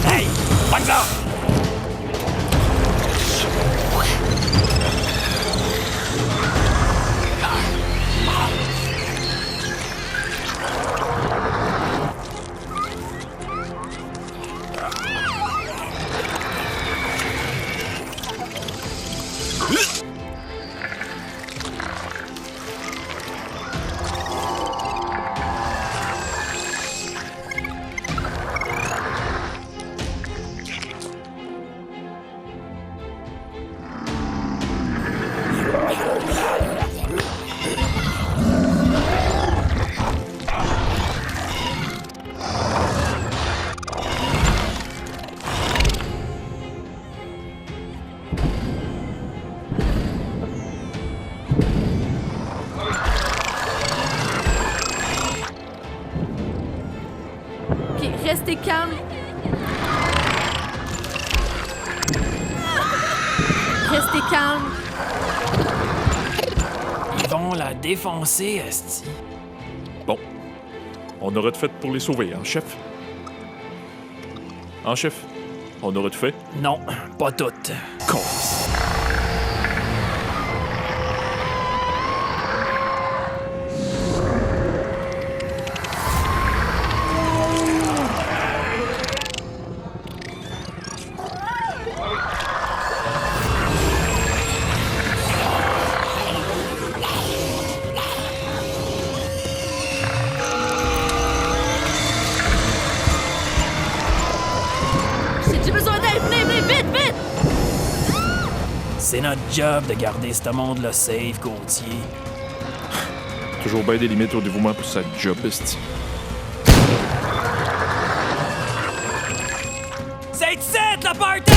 Hey! Pas de là! Ok, restez calme. Restez calme. Ils vont la défoncer, esti. Bon. On aura de fait pour les sauver, hein, chef? Hein, chef? On aura de fait? Non, pas toutes. Cause. vite, vite! C'est notre job de garder ce monde-là safe, Gauthier. Toujours bien des limites au dévouement pour sa job, esti. C'est ici, la party!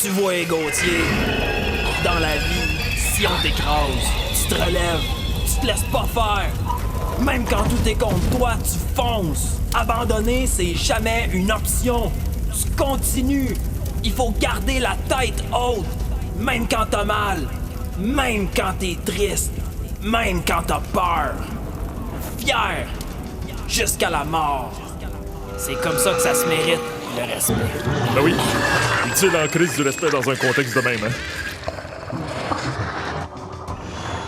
Tu vois, Gauthier, dans la vie, si on t'écrase, tu te relèves, tu te laisses pas faire. Même quand tout est contre toi, tu fonces. Abandonner, c'est jamais une option. Tu continues. Il faut garder la tête haute, même quand t'as mal, même quand t'es triste, même quand t'as peur. Fier, jusqu'à la mort. C'est comme ça que ça se mérite, le respect. Ben oui, utile en crise du respect dans un contexte de même, hein?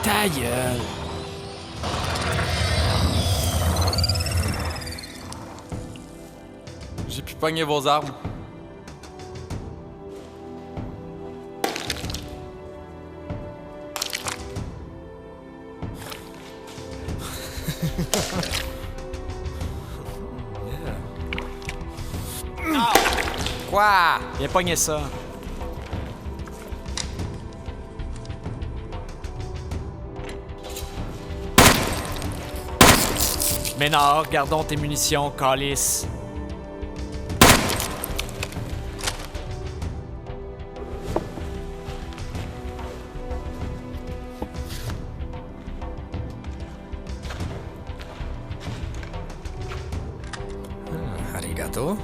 Ta gueule. J'ai pu pogner vos armes. Quoi? Viens pogner ça. Ménard, gardons tes munitions, calice. Arigato.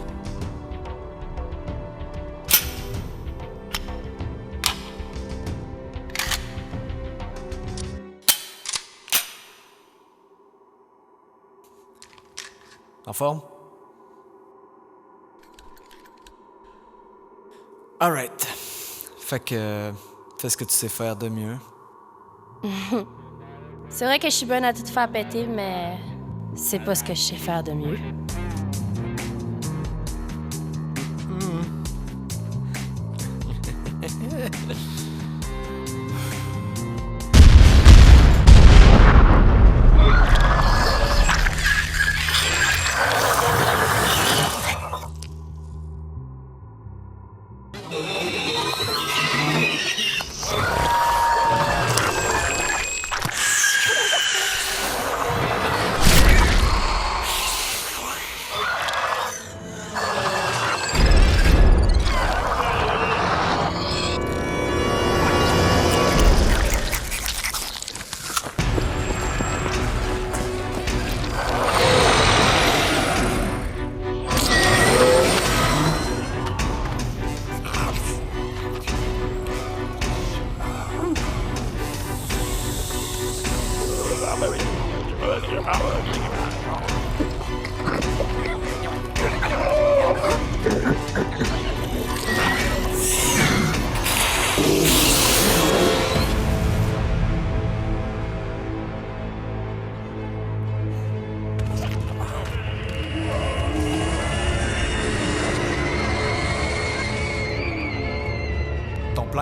En forme? Alright. Fait que... fais ce que tu sais faire de mieux. C'est vrai que je suis bonne à tout faire péter, mais c'est pas ce que je sais faire de mieux.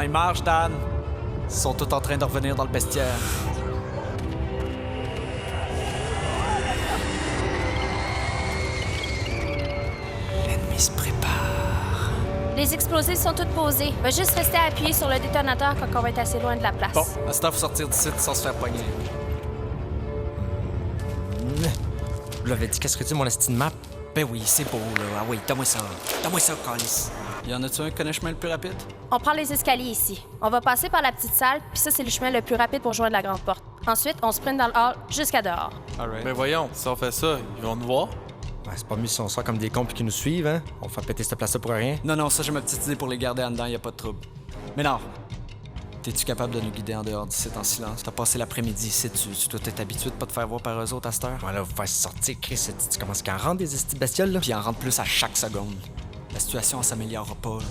Ouais, marche, Dan. Ils sont tous en train de revenir dans le bestiaire. L'ennemi se prépare. Les explosifs sont tous posés. Va juste rester appuyé sur le détonateur quand on va être assez loin de la place. Bon, à ce temps, faut sortir d'ici sans se faire pogner. Vous l'avez dit, qu'est-ce que tu dis, mon estime map? Ben oui, c'est beau, là. Ah oui, donne-moi ça. Donne-moi ça, Calis. Y en a-tu un qui connaît le chemin le plus rapide? On prend les escaliers ici. On va passer par la petite salle, puis ça, c'est le chemin le plus rapide pour joindre la grande porte. Ensuite, on sprint dans le hall jusqu'à dehors. Mais voyons, si on fait ça, ils vont nous voir? Ouais, c'est pas mieux si on sort comme des cons puis qu'ils nous suivent, hein? On fait péter cette place-là pour rien. Non, ça, j'ai ma petite idée pour les garder en dedans, y a pas de trouble. Mais non. T'es-tu capable de nous guider en dehors d'ici en silence? T'as passé l'après-midi ici, tu dois être habitué de pas te faire voir par eux autres à cette heure. Ouais, là, vous faire sortir, Chris, tu commences qu'à en rendre des estis bestioles, là? Puis en rentre plus à chaque seconde. La situation s'améliorera pas, là.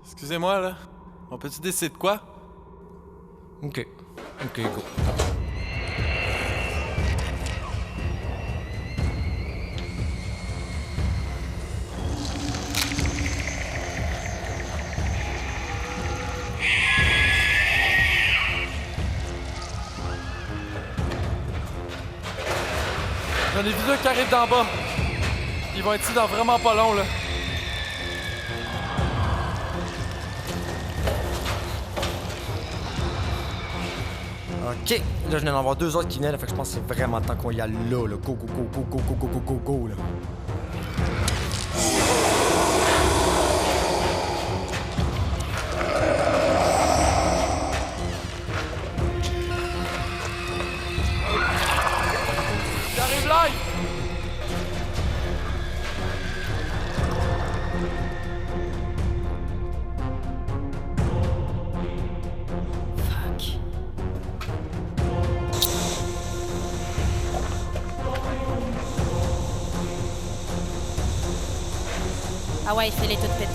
Excusez-moi, là. On peut-tu décider de quoi? OK, go. J'en ai vu deux qui arrivent d'en bas. Ils vont être ici dans vraiment pas long, là. OK, là, je viens d'en voir deux autres qui venaient, là, fait que je pense que c'est vraiment le temps qu'on y aille là, là. Go, là. J'arrive live! Ah ouais, fais-les toutes péter.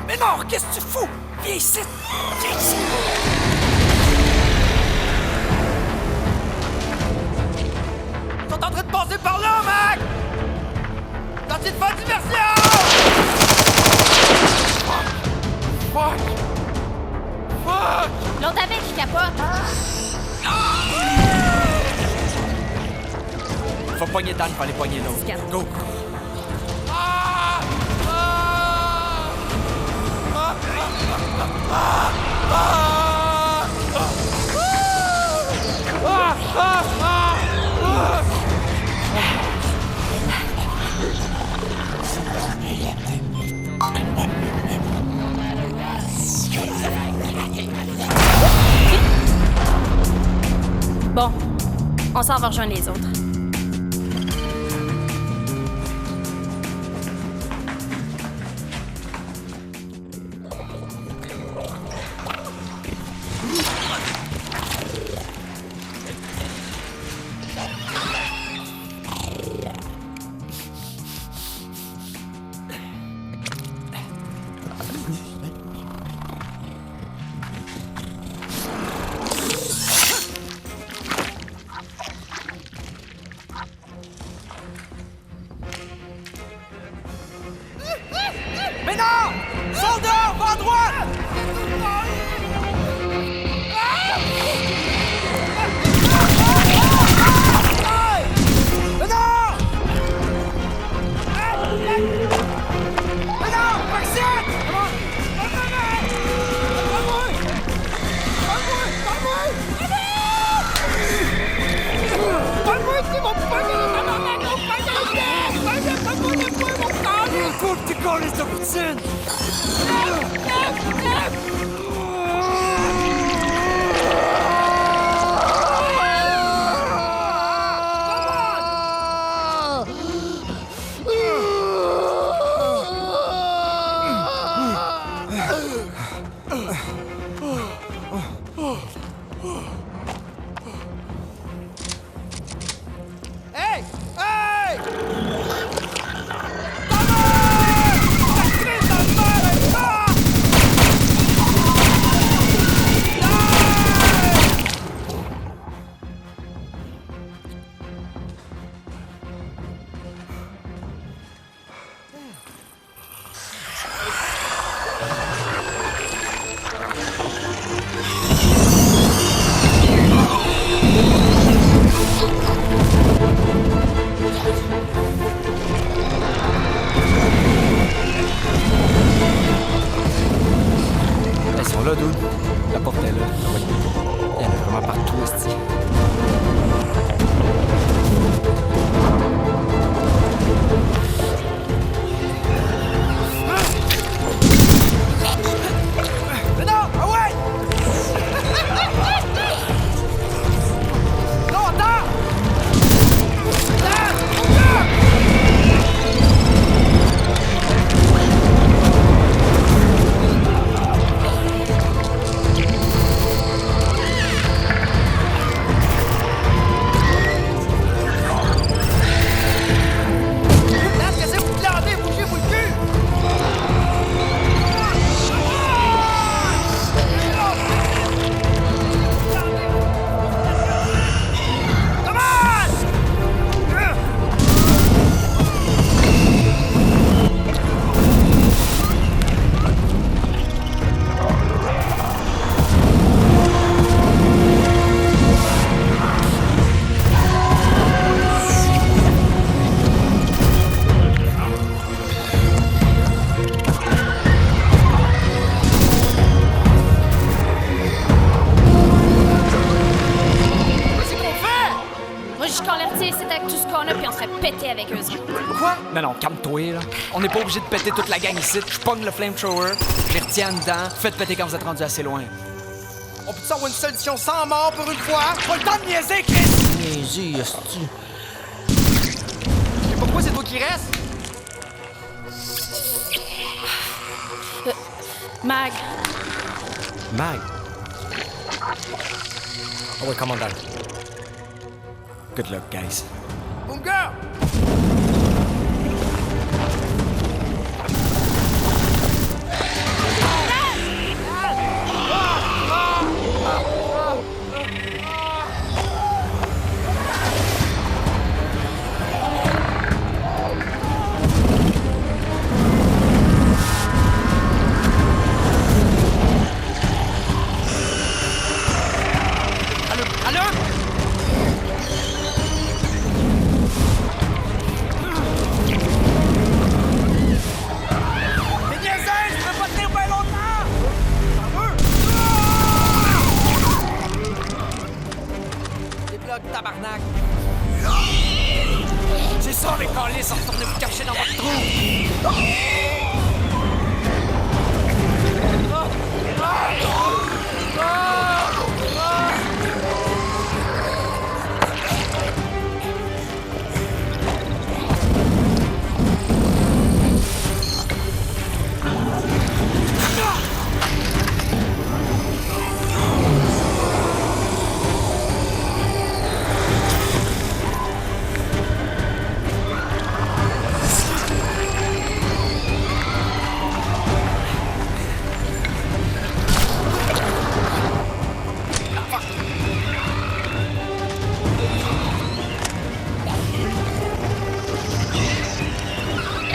Mais non, qu'est-ce que tu fous? Viens ici! Viens ici! Ils sont en train de passer par là, mec! Sorti de faire diversion! Fuck! L'autre avec qui capote! Faut pogner Dan, faut aller pogner l'autre. Go! Bon, on s'en va rejoindre les autres. Listen! Hey! Hey! Ils sont là, dude. La porte est là. Oui. Il y en a vraiment partout, esti. Mais non! Ah ouais! Non, attends! Qu'est-ce que vous glandez? Bougez-vous le cul! Come on! Qu'est-ce qu'on fait? Moi, je convertis ici avec tout ce qu'on a, puis on serait pété avec eux autres. Quoi? Non, calme-toi, là. On n'est pas obligé de péter toute la gang ici. Je pogne le flamethrower, je les retiens dedans. Faites péter quand vous êtes rendu assez loin. On peut-tu avoir une solution sans mort pour une fois? Pas le temps de niaiser, Chris! Niaiser, esti. Mais pourquoi c'est toi qui reste? Mag, Mag. Oh ouais, commandant. Good luck, guys. Boom girl! Mais niaiseuse, je peux pas tenir bien longtemps! Débloque, tabarnak! C'est ça, les câlisses, retournez vous cacher dans votre trou!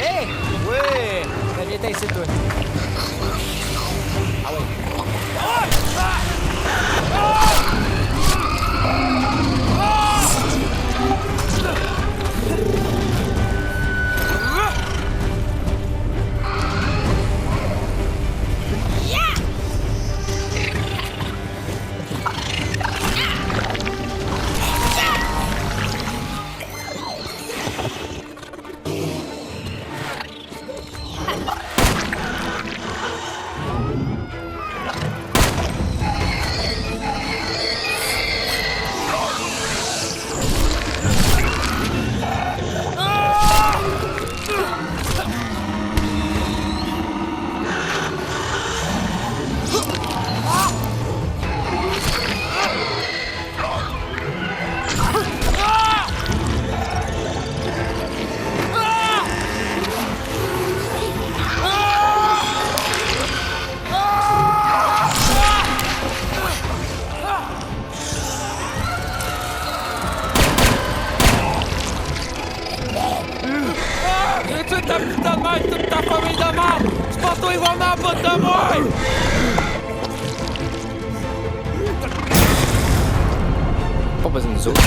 Hey! Ouais! Viens ici, toi. Ah ouais. J'ai tué ta putain de mère, toute ta famille de merde! Tu penses toi, ils vont venir en bout de moi! Pas besoin de nous autres.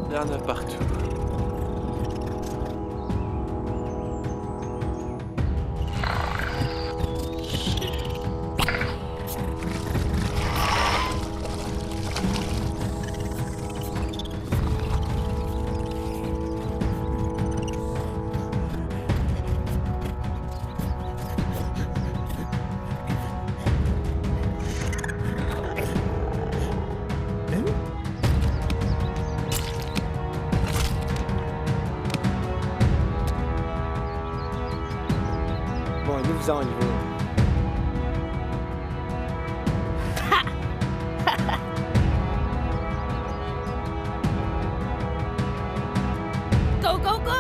Il y en a partout. Bon, nous-en, il va. Go, go, go!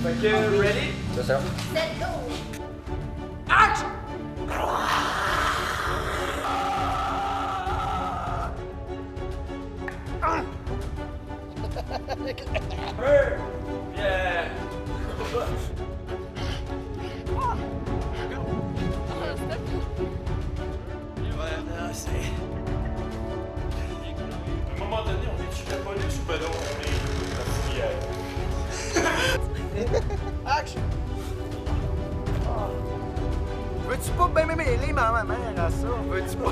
Fait que, ready? C'est ça. Set go! Action! Yeah! À un moment donné, on est-tu la police ou ben non, on est la fourrière? Action! Veux-tu pas bien mêler ma mère à ça? Veux-tu pas?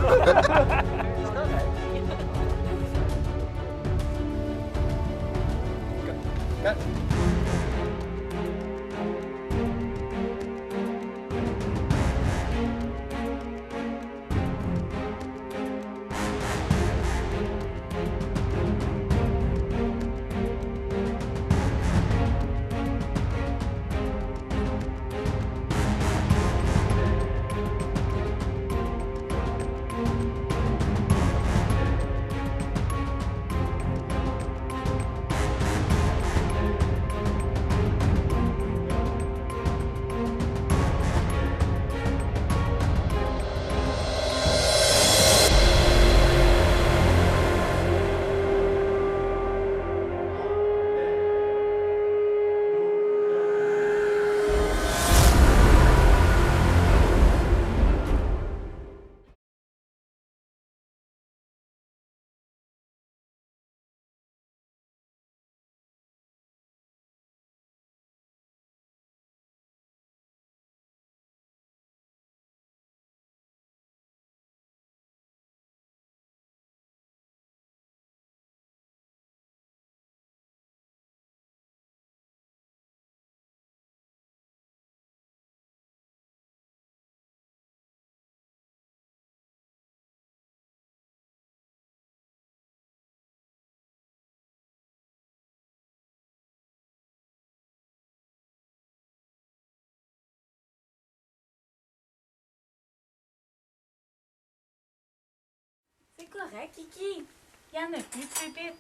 C'est correct, Kiki. Il y en a plus de pépites.